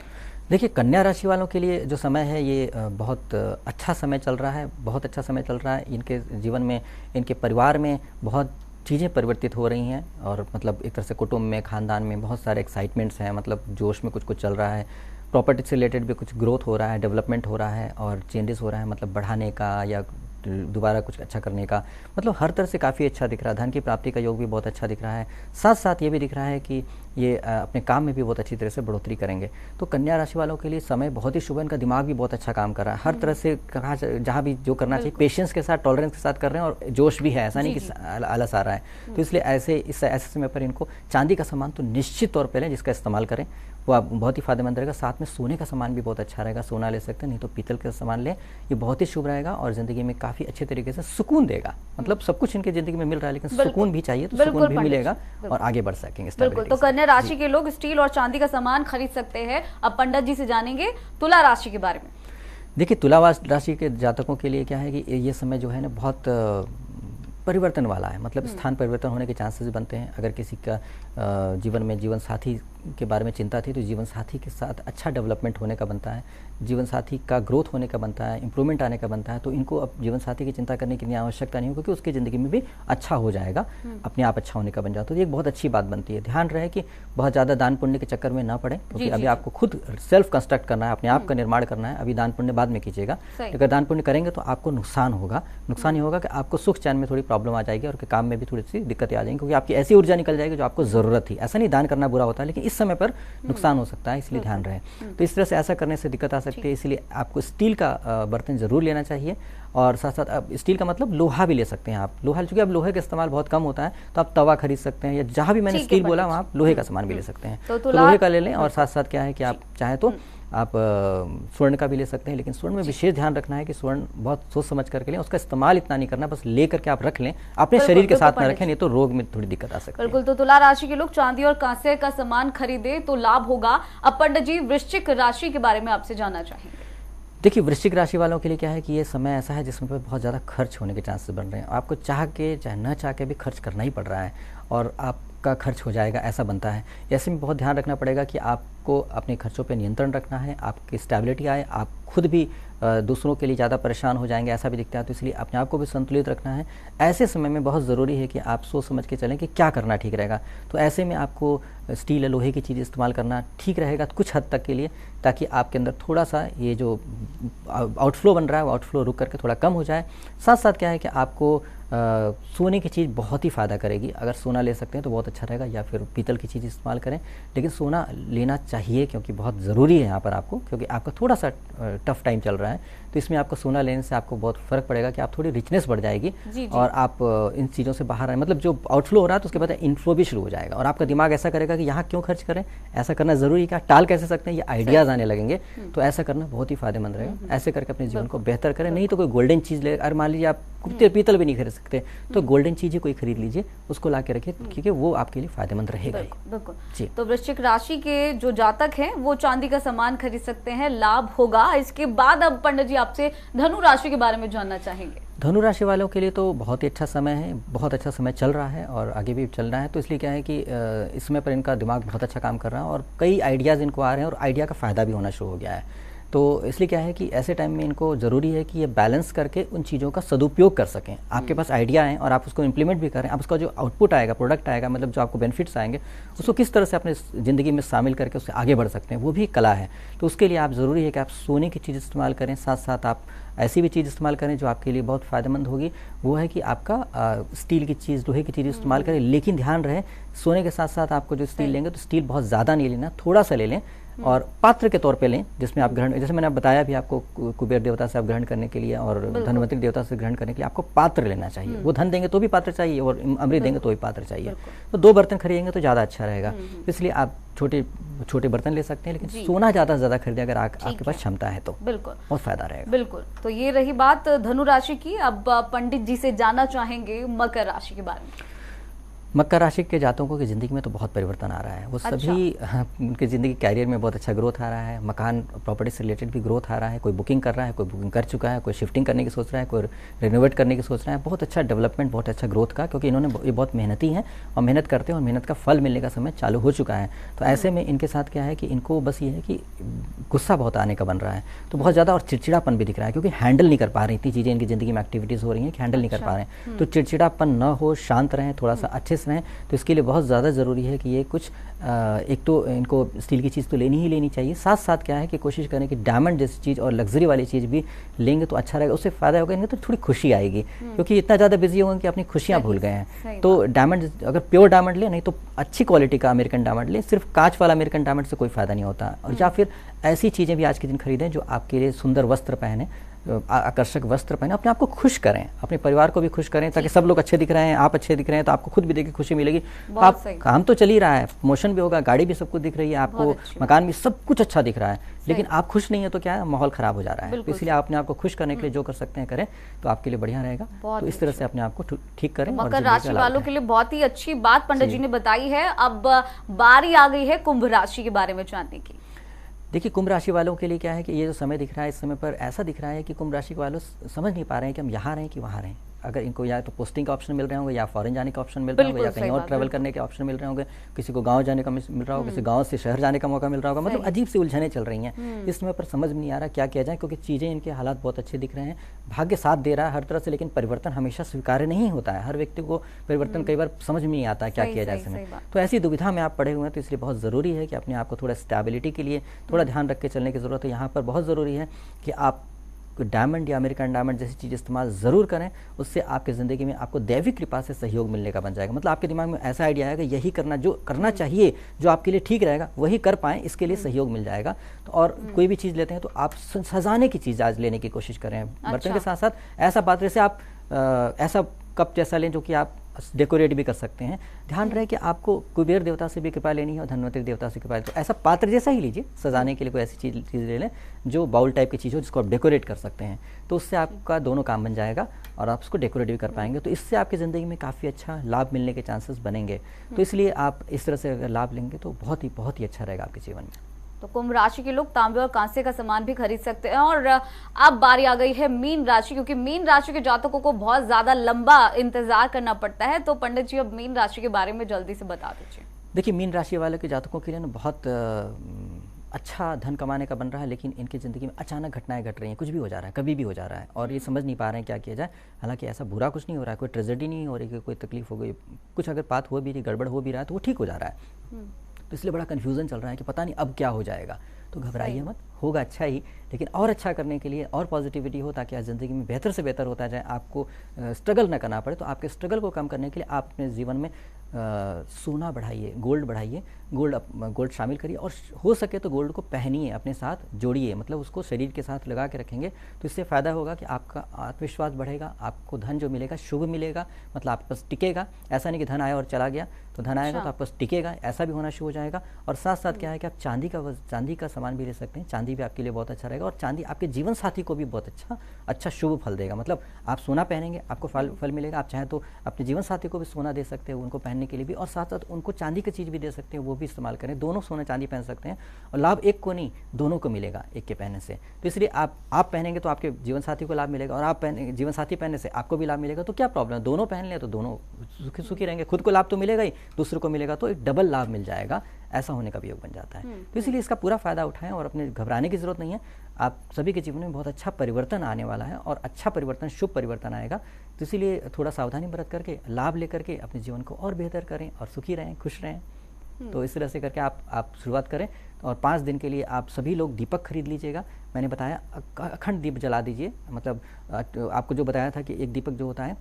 देखिए, कन्या राशि वालों के लिए जो समय है ये बहुत अच्छा समय चल रहा है, बहुत अच्छा समय चल रहा है। इनके जीवन में, इनके परिवार में बहुत चीज़ें परिवर्तित हो रही हैं, और मतलब एक तरह से कुटुंब में, खानदान में बहुत सारे एक्साइटमेंट्स हैं, मतलब जोश में कुछ कुछ चल रहा है। प्रॉपर्टी से रिलेटेड भी कुछ ग्रोथ हो रहा है, डेवलपमेंट हो रहा है और चेंजेस हो रहा है, मतलब बढ़ाने का या दोबारा कुछ अच्छा करने का, मतलब हर तरह से काफ़ी अच्छा दिख रहा है। धन की प्राप्ति का योग भी बहुत अच्छा दिख रहा है। साथ साथ ये भी दिख रहा है कि ये अपने काम में भी बहुत अच्छी तरह से बढ़ोतरी करेंगे। तो कन्या राशि वालों के लिए समय बहुत ही शुभ है। इनका दिमाग भी बहुत अच्छा काम कर रहा है, हर तरह से कहा जहाँ भी जो करना चाहिए पेशेंस के साथ, टॉलरेंस के साथ कर रहे हैं, और जोश भी है, ऐसा नहीं कि आलस आ रहा है। तो इसलिए ऐसे समय पर इनको चांदी का सामान तो निश्चित तौर पर लें, जिसका इस्तेमाल करें, वो आप बहुत ही फायदेमंद रहेगा। साथ में सोने का सामान भी बहुत अच्छा रहेगा, सोना ले सकते हैं, नहीं तो पीतल का सामान लें, ये बहुत ही शुभ रहेगा और ज़िंदगी में काफ़ी अच्छे तरीके से सुकून देगा। मतलब सब कुछ इनकी ज़िंदगी में मिल रहा है, लेकिन सुकून भी चाहिए, तो सुकून भी मिलेगा और आगे बढ़ सकेंगे। बिल्कुल, तो कन्या राशि के लोग स्टील और चांदी का सामान खरीद सकते हैं। अब पंडित जी से जानेंगे तुला राशि के बारे में। देखिए, तुला राशि के जातकों के लिए क्या है कि ये समय जो है ना बहुत परिवर्तन वाला है, मतलब स्थान परिवर्तन होने के चांसेस बनते हैं। अगर किसी का जीवन में जीवन साथी के बारे में चिंता थी, तो जीवन साथी के साथ अच्छा डेवलपमेंट होने का बनता है, जीवन साथी का ग्रोथ होने का बनता है, इंप्रूवमेंट आने का बनता है। तो इनको अब जीवन साथी की चिंता करने की आवश्यकता नहीं हो, क्योंकि उसकी ज़िंदगी में भी अच्छा हो जाएगा, अपने आप अच्छा होने का बन जाता है। तो ये एक बहुत अच्छी बात बनती है। ध्यान रहे कि बहुत ज़्यादा दान पुण्य के चक्कर में ना पड़े, क्योंकि अभी आपको खुद सेल्फ कंस्ट्रक्ट करना है, अपने आप का निर्माण करना है। अभी दान पुण्य बाद में कीजिएगा। अगर दान पुण्य करेंगे तो आपको नुकसान होगा। नुकसान ये होगा कि आपको सुख चैन में थोड़ी प्रॉब्लम आ जाएगी और काम में भी थोड़ी सी दिक्कतें आ जाएंगी, क्योंकि आपकी ऐसी ऊर्जा निकल जाएगी जो आपको ज़रूरत थी। ऐसा नहीं दान करना बुरा होता है, लेकिन इस समय पर नुकसान हो सकता है, इसलिए ध्यान रहे। तो इस तरह से ऐसा करने से दिक्कत आ सकती है, इसलिए आपको स्टील का बर्तन जरूर लेना चाहिए। और साथ साथ अब स्टील का मतलब लोहा भी ले सकते हैं आप। लोहा, चूंकि अब लोहे का इस्तेमाल बहुत कम होता है, तो आप तवा खरीद सकते हैं, या जहाँ भी मैंने स्टील बोला वहाँ आप लोहे का सामान भी ले सकते हैं। तो लोहे का ले लें। और साथ साथ क्या है कि आप चाहें तो आप स्वर्ण का भी ले सकते हैं, लेकिन स्वर्ण में विशेष ध्यान रखना है कि स्वर्ण बहुत सोच समझ करके लें, उसका इस्तेमाल इतना नहीं करना, बस ले करके आप रख लें, अपने शरीर के साथ ना रखें, नहीं तो रोग में थोड़ी दिक्कत आ सकती है। बिल्कुल, तो तुला राशि के लोग चांदी और कांसे का सामान खरीदे तो लाभ होगा। अब पंडित जी वृश्चिक राशि के बारे में आपसे जानना चाहेंगे। देखिए, वृश्चिक राशि वालों के लिए क्या है कि ये समय ऐसा है जिसमें पर बहुत ज़्यादा खर्च होने के चांसेस बन रहे हैं। आपको चाह के चाहे न चाह के भी खर्च करना ही पड़ रहा है, और आपका खर्च हो जाएगा ऐसा बनता है। ऐसे में बहुत ध्यान रखना पड़ेगा कि आपको अपने खर्चों पे नियंत्रण रखना है, आपकी स्टेबिलिटी आए, आप खुद भी दूसरों के लिए ज़्यादा परेशान हो जाएंगे, ऐसा भी दिखता है। तो इसलिए अपने आप को भी संतुलित रखना है। ऐसे समय में बहुत ज़रूरी है कि आप सोच समझ के चलें कि क्या करना ठीक रहेगा। तो ऐसे में आपको स्टील या लोहे की चीज़ इस्तेमाल करना ठीक रहेगा कुछ हद तक के लिए, ताकि आपके अंदर थोड़ा सा ये जो आउटफ्लो बन रहा है वो आउटफ्लो रुक करके थोड़ा कम हो जाए। साथ साथ क्या है कि आपको सोने की चीज़ बहुत ही फ़ायदा करेगी। अगर सोना ले सकते हैं तो बहुत अच्छा रहेगा, या फिर पीतल की चीज़ इस्तेमाल करें, लेकिन सोना लेना चाहिए क्योंकि बहुत ज़रूरी है यहाँ पर आपको, क्योंकि आपका थोड़ा सा टफ टाइम चल रहा है। तो इसमें आपको सोना लेने से आपको बहुत फ़र्क पड़ेगा कि आप थोड़ी रिचनेस बढ़ जाएगी जी। और आप इन चीज़ों से बाहर आए, मतलब जो आउटफ्लो हो रहा है तो उसके बाद इनफ्लो भी शुरू हो जाएगा, और आपका दिमाग ऐसा करेगा कि यहाँ क्यों खर्च करें, ऐसा करना ज़रूरी है, क्या टाल कैसे सकते हैं, ये आइडियाज़ आने लगेंगे। तो ऐसा करना बहुत ही फायदेमंद रहेगा। ऐसे करके अपने जीवन को बेहतर करें। नहीं तो कोई गोल्डन चीज़ ले, और मान लीजिए आप पीतल भी नहीं खरीद सकते, तो गोल्डन चीज़ें कोई खरीद लीजिए, उसको ला के रखिए, क्योंकि वो आपके लिए फायदेमंद रहेगा। बिल्कुल जी। तो वृश्चिक राशि के जो जातक हैं वो चांदी का सामान खरीद सकते हैं, लाभ होगा। इसके बाद अब पंडित जी आपसे धनु राशि के बारे में जानना चाहेंगे। धनु राशि वालों के लिए तो बहुत ही अच्छा समय है, बहुत अच्छा समय चल रहा है और आगे भी चलना है। तो इसलिए क्या है कि इस समय पर इनका दिमाग बहुत अच्छा काम कर रहा है और कई आइडियाज़ इनको आ रहे हैं और आइडिया का फ़ायदा भी होना शुरू हो गया है। तो इसलिए क्या है कि ऐसे टाइम में इनको ज़रूरी है कि ये बैलेंस करके उन चीज़ों का सदुपयोग कर सकें। आपके पास आइडिया है और आप उसको इम्प्लीमेंट भी करें, आप उसका जो आउटपुट आएगा, प्रोडक्ट आएगा, मतलब जो आपको बेनिफिट्स आएंगे, उसको किस तरह से अपने ज़िंदगी में शामिल करके उससे आगे बढ़ सकते हैं, वो भी कला है। तो उसके लिए आप ज़रूरी है कि आप सोने की चीज़ इस्तेमाल करें, साथ साथ आप ऐसी भी चीज़ इस्तेमाल करें जो आपके लिए बहुत फ़ायदेमंद होगी। वो है कि आपका स्टील की चीज़, लोहे की चीज़ इस्तेमाल करें, लेकिन ध्यान रहे सोने के साथ साथ आपको जो स्टील लेंगे तो स्टील बहुत ज़्यादा नहीं लेना, थोड़ा सा ले लें और पात्र के तौर पे लें, जिसमें आप ग्रहण, जैसे मैंने बताया भी आपको, कुबेर देवता से आप ग्रहण करने के लिए और धनवंतरी देवता से ग्रहण करने के लिए आपको पात्र लेना चाहिए। वो धन देंगे तो भी पात्र चाहिए और अमृत देंगे तो भी पात्र चाहिए। तो 2 बर्तन खरीदेंगे तो ज़्यादा अच्छा रहेगा। इसलिए आप छोटे छोटे बर्तन ले सकते हैं, लेकिन सोना ज़्यादा खरीदें अगर आपके पास क्षमता है तो बिल्कुल बहुत फायदा रहेगा। बिल्कुल। तो ये रही बात धनु राशि की। अब पंडित जी से जानना चाहेंगे मकर राशि के बारे में। मकर राशि के जातकों की ज़िंदगी में तो बहुत परिवर्तन आ रहा है। वो सभी उनकी ज़िंदगी कैरियर में बहुत अच्छा ग्रोथ आ रहा है, मकान प्रॉपर्टी से रिलेटेड भी ग्रोथ आ रहा है। कोई बुकिंग कर रहा है, कोई बुकिंग कर चुका है, कोई शिफ्टिंग करने की सोच रहा है, कोई रिनोवेट करने की सोच रहा है। बहुत अच्छा डेवलपमेंट, बहुत अच्छा ग्रोथ का, क्योंकि इन्होंने ये बहुत मेहनती हैं और मेहनत करते हैं और मेहनत का फल मिलने का समय चालू हो चुका है। तो ऐसे में इनके साथ क्या है कि इनको बस ये है कि गुस्सा बहुत आने का बन रहा है, तो बहुत ज़्यादा, और चिड़चिड़ापन भी दिख रहा है, क्योंकि हैंडल नहीं कर पा रहे, इतनी चीज़ें इनकी ज़िंदगी में एक्टिविटीज़ हो रही हैं कि हैंडल नहीं कर पा रहे हैं। तो चिड़चिड़ापन न हो, शांत रहें, थोड़ा सा अच्छे से रहें। तो इसके लिए बहुत ज़्यादा ज़रूरी है कि ये कुछ एक तो इनको स्टील की चीज़ तो लेनी ही लेनी चाहिए, साथ साथ क्या है कि कोशिश करें कि डायमंड जैसी चीज़ और लग्जरी वाली चीज़ भी लेंगे तो अच्छा रहेगा, उससे फ़ायदा होगा, इन्हें तो थोड़ी खुशी आएगी, क्योंकि इतना ज़्यादा बिजी होंगे कि अपनी खुशियाँ भूल गए हैं। तो डायमंड, अगर प्योर डायमंड लें, नहीं तो अच्छी क्वालिटी का अमेरिकन डायमंड लें। सिर्फ कांच वाला अमेरिकन डायमंड से कोई फ़ायदा नहीं होता। और या फिर ऐसी चीज़ें भी आज के दिन खरीदें जो आपके लिए सुंदर वस्त्र पहने, आकर्षक वस्त्र पहने, अपने आप को खुश करें, अपने परिवार को भी खुश करें, ताकि सब लोग अच्छे दिख रहे हैं, आप अच्छे दिख रहे हैं तो आपको खुद भी देखिए खुशी मिलेगी। आप काम तो चल ही रहा है, प्रमोशन भी होगा, गाड़ी भी सब कुछ दिख रही है आपको, मकान भी सब कुछ अच्छा दिख रहा है, लेकिन आप खुश नहीं है तो क्या है, माहौल खराब हो जा रहा है। तो इसलिए आप अपने आप को खुश करने के लिए जो कर सकते हैं करें, तो आपके लिए बढ़िया रहेगा। तो इस तरह से अपने आप को ठीक करें। मकर राशि वालों के लिए बहुत ही अच्छी बात पंडित जी ने बताई है। अब बारी आ गई है कुंभ राशि के बारे में जानने की। देखिए, कुंभ राशि वालों के लिए क्या है कि ये जो समय दिख रहा है, इस समय पर ऐसा दिख रहा है कि कुंभ राशि के वालों समझ नहीं पा रहे हैं कि हम यहाँ रहें कि वहाँ रहें। अगर इनको या तो पोस्टिंग का ऑप्शन मिल रहे होंगे, या फॉरेन जाने का ऑप्शन मिल रहे होंगे, या कहीं और ट्रैवल करने के ऑप्शन मिल रहे होंगे, किसी को गांव जाने का मिल रहा होगा, किसी गांव से शहर जाने का मौका मिल रहा होगा। मतलब अजीब सी उलझनें चल रही हैं इस समय पर, समझ में नहीं आ रहा क्या किया जाए, क्योंकि चीज़ें, इनके हालात बहुत अच्छे दिख रहे हैं, भाग्य साथ दे रहा है हर तरह से, लेकिन परिवर्तन हमेशा स्वीकार्य नहीं होता है। हर व्यक्ति को परिवर्तन कई बार समझ में नहीं आता क्या किया जाए समय। तो ऐसी दुविधा में आप पड़े हुए हैं, तो इसलिए बहुत ज़रूरी है कि अपने आप को थोड़ा स्टेबिलिटी के लिए थोड़ा ध्यान रख के चलने की ज़रूरत है। यहाँ पर बहुत ज़रूरी है कि आप डायमंड या अमेरिकन डायमंड जैसी चीज़ इस्तेमाल ज़रूर करें, उससे आपकी ज़िंदगी में आपको दैविक कृपा से सहयोग मिलने का बन जाएगा। मतलब आपके दिमाग में ऐसा आइडिया आएगा, यही करना, जो करना चाहिए, जो आपके लिए ठीक रहेगा वही कर पाएँ, इसके लिए सहयोग मिल जाएगा। तो और कोई भी चीज़ लेते हैं तो आप सजाने की चीज़ आज लेने की कोशिश करें। बर्तन के साथ साथ ऐसा पात्र, जैसे आप ऐसा कप जैसा लें जो कि आप डेकोरेट भी कर सकते हैं। ध्यान रहे कि आपको कुबेर देवता से भी कृपा लेनी है और धनवंतरी देवता से कृपा, तो ऐसा पात्र जैसा ही लीजिए। सजाने के लिए कोई ऐसी चीज़ ले लें जो बाउल टाइप की चीज़ हो, जिसको आप डेकोरेट कर सकते हैं, तो उससे आपका दोनों काम बन जाएगा और आप उसको डेकोरेट भी कर पाएंगे। तो इससे आपकी ज़िंदगी में काफ़ी अच्छा लाभ मिलने के चांसेस बनेंगे। तो इसलिए आप इस तरह से अगर लाभ लेंगे तो बहुत ही अच्छा रहेगा आपके जीवन में। तो कुंभ राशि के लोग तांबे और कांसे का सामान भी खरीद सकते हैं। और अब बारी आ गई है मीन राशि, क्योंकि मीन राशि के जातकों को बहुत ज्यादा लंबा इंतजार करना पड़ता है। तो पंडित जी, अब मीन राशि के बारे में जल्दी से बता दीजिए। देखिए, मीन राशि वाले के जातकों के लिए ना बहुत अच्छा धन कमाने का बन रहा है, लेकिन इनकी ज़िंदगी में अचानक घटनाएं घट रही हैं, कुछ भी हो जा रहा है, कभी भी हो जा रहा है, और ये समझ नहीं पा रहे हैं क्या किया जाए। हालांकि ऐसा बुरा कुछ नहीं हो रहा है, कोई ट्रेजेडी नहीं हो रही है, कोई तकलीफ हो गई, कुछ अगर बात हो भी रही, गड़बड़ हो भी रहा है, तो वो ठीक हो जा रहा है। तो इसलिए बड़ा कन्फ्यूज़न चल रहा है कि पता नहीं अब क्या हो जाएगा। तो घबराइए मत, होगा अच्छा ही, लेकिन और अच्छा करने के लिए और पॉजिटिविटी हो, ताकि आज ज़िंदगी में बेहतर से बेहतर होता जाए, आपको स्ट्रगल ना करना पड़े। तो आपके स्ट्रगल को कम करने के लिए आप अपने जीवन में सोना बढ़ाइए, गोल्ड बढ़ाइए, गोल्ड शामिल करिए, और हो सके तो गोल्ड को पहनिए, अपने साथ जोड़िए, मतलब उसको शरीर के साथ लगा के रखेंगे तो इससे फ़ायदा होगा कि आपका आत्मविश्वास बढ़ेगा, आपको धन जो मिलेगा शुभ मिलेगा, मतलब आपके पास टिकेगा। ऐसा नहीं कि धन आया और चला गया, तो धन आएगा तो आपके पास टिकेगा, ऐसा भी होना शुरू हो जाएगा। और साथ साथ क्या है कि आप चांदी का सामान भी ले सकते हैं, चांदी भी आपके लिए बहुत अच्छा रहेगा, और चांदी आपके जीवन साथी को भी बहुत अच्छा शुभ फल देगा। मतलब आप सोना पहनेंगे, आपको फल मिलेगा। आप चाहें तो अपने जीवन साथी को भी सोना दे सकते हैं, उनको पहनने के लिए भी, और साथ साथ उनको चांदी की चीज़ भी दे सकते हैं, वो भी इस्तेमाल करें। दोनों सोना चांदी पहन सकते हैं, और लाभ एक को नहीं, दोनों को मिलेगा एक के पहनने से। तो इसलिए आप पहनेंगे तो आपके जीवन साथी को लाभ मिलेगा, और आप जीवन साथी पहनने से आपको भी लाभ मिलेगा। तो क्या प्रॉब्लम है, दोनों पहन लें तो दोनों सुखी रहेंगे, खुद को लाभ तो मिलेगा ही, दूसरों को मिलेगा, तो एक डबल लाभ मिल जाएगा। ऐसा होने का भी योग बन जाता है। तो इसीलिए इसका पूरा फायदा उठाएं और अपने घबराने की जरूरत नहीं है। आप सभी के जीवन में बहुत अच्छा परिवर्तन आने वाला है और अच्छा परिवर्तन, शुभ परिवर्तन आएगा। तो इसीलिए थोड़ा सावधानी बरत करके, लाभ लेकर के अपने जीवन को और बेहतर करें और सुखी रहें, खुश रहें। तो इस तरह से करके आप शुरुआत करें और 5 दिन के लिए आप सभी लोग दीपक खरीद लीजिएगा। मैंने बताया अखंड दीप जला दीजिए। मतलब आपको जो बताया था कि एक दीपक जो होता है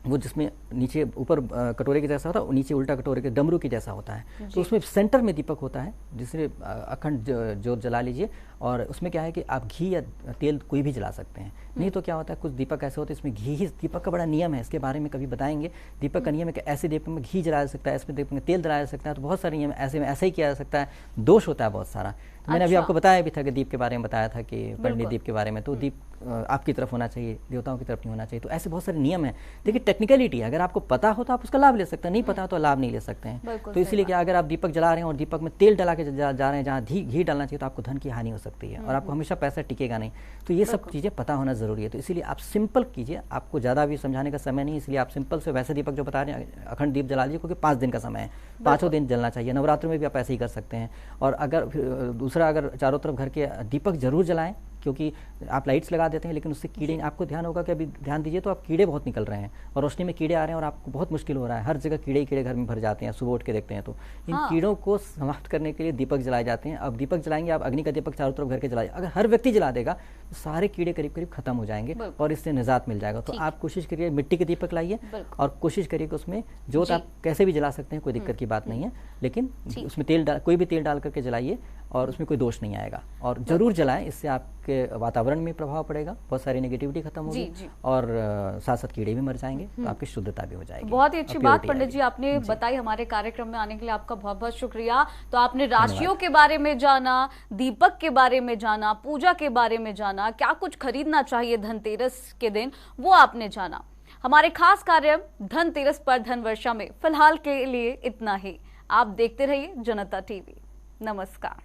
वो जिसमें नीचे ऊपर कटोरे के जैसा होता है, नीचे उल्टा कटोरे के डमरू की जैसा होता है, तो उसमें सेंटर में दीपक होता है, जिससे अखंड जोत जला लीजिए। और उसमें क्या है कि आप घी या तेल कोई भी जला सकते हैं। नहीं तो क्या होता है, कुछ दीपक ऐसे होते हैं इसमें घी ही, दीपक का बड़ा नियम है, इसके बारे में कभी बताएंगे। दीपक का नियम है कि ऐसे दीपक में घी जलाया जा सकता है, इसमें दीपक में तेल जलाया जा सकता है। तो बहुत सारे नियम ऐसे में ऐसा ही किया जा सकता है, दोष होता है बहुत सारा। तो मैंने अभी आपको बताया भी था कि दीप के बारे में बताया था कि पंडित दीप के बारे में, तो दीप आपकी तरफ होना चाहिए, देवताओं की तरफ नहीं होना चाहिए। तो ऐसे बहुत सारे नियम हैं। देखिए टेक्निकलिटी है, अगर आपको पता हो तो आप उसका लाभ ले सकते हैं, नहीं पता हो तो लाभ नहीं ले सकते हैं। तो इसलिए क्या, अगर आप दीपक जला रहे हैं और दीपक में तेल डला के जा रहे हैं, जहाँ घी डालना चाहिए, तो आपको धन की हानि हो सकती है और आपको हमेशा पैसा टिकेगा नहीं। तो ये सब चीज़ें पता होना जरूरी है। तो इसीलिए आप सिंपल कीजिए, आपको ज़्यादा भी समझाने का समय नहीं, इसलिए आप सिंपल से वैसे दीपक जो बता रहे हैं अखंड दीप जला लीजिए, क्योंकि 5 दिन का समय है, 5 दिन जलना चाहिए। नवरात्र में भी आप ऐसे ही कर सकते हैं। और अगर दूसरा, अगर चारों तरफ घर के दीपक जरूर जलाएं, क्योंकि आप लाइट्स लगा देते हैं लेकिन उससे कीड़े, आपको ध्यान होगा कि अभी ध्यान दीजिए तो आप कीड़े बहुत निकल रहे हैं और रोशनी में कीड़े आ रहे हैं और आपको बहुत मुश्किल हो रहा है। हर जगह कीड़े ही कीड़े घर में भर जाते हैं, सुबह उठ के देखते हैं तो इन कीड़ों को समाप्त करने के लिए दीपक जलाए जाते हैं। अब दीपक जलाएंगे आप, अग्नि का दीपक चारों तरफ घर के जलाए, अगर हर व्यक्ति जला देगा तो सारे कीड़े करीब करीब खत्म हो जाएंगे और इससे निजात मिल जाएगा। तो आप कोशिश करिए मिट्टी के दीपक लाइए और कोशिश करिए कि उसमें जोत आप कैसे भी जला सकते हैं, कोई दिक्कत की बात नहीं है, लेकिन उसमें कोई भी तेल डाल करके जलाइए और उसमें कोई दोष नहीं आएगा। और जरूर जलाएं, इससे आपके वातावरण में प्रभाव पड़ेगा, बहुत सारी नेगेटिविटी खत्म होगी और साथ साथ कीड़े भी मर जाएंगे, तो आपकी शुद्धता भी हो जाएगी। बहुत ही अच्छी बात पंडित जी आपने बताई। हमारे कार्यक्रम में आने के लिए आपका बहुत बहुत शुक्रिया। तो आपने राशियों के बारे में जाना, दीपक के बारे में जाना, पूजा के बारे में जाना, क्या कुछ खरीदना चाहिए धनतेरस के दिन वो आपने जाना। हमारे खास कार्यक्रम धनतेरस पर धन वर्षा में फिलहाल के लिए इतना ही। आप देखते रहिए जनता टीवी। नमस्कार।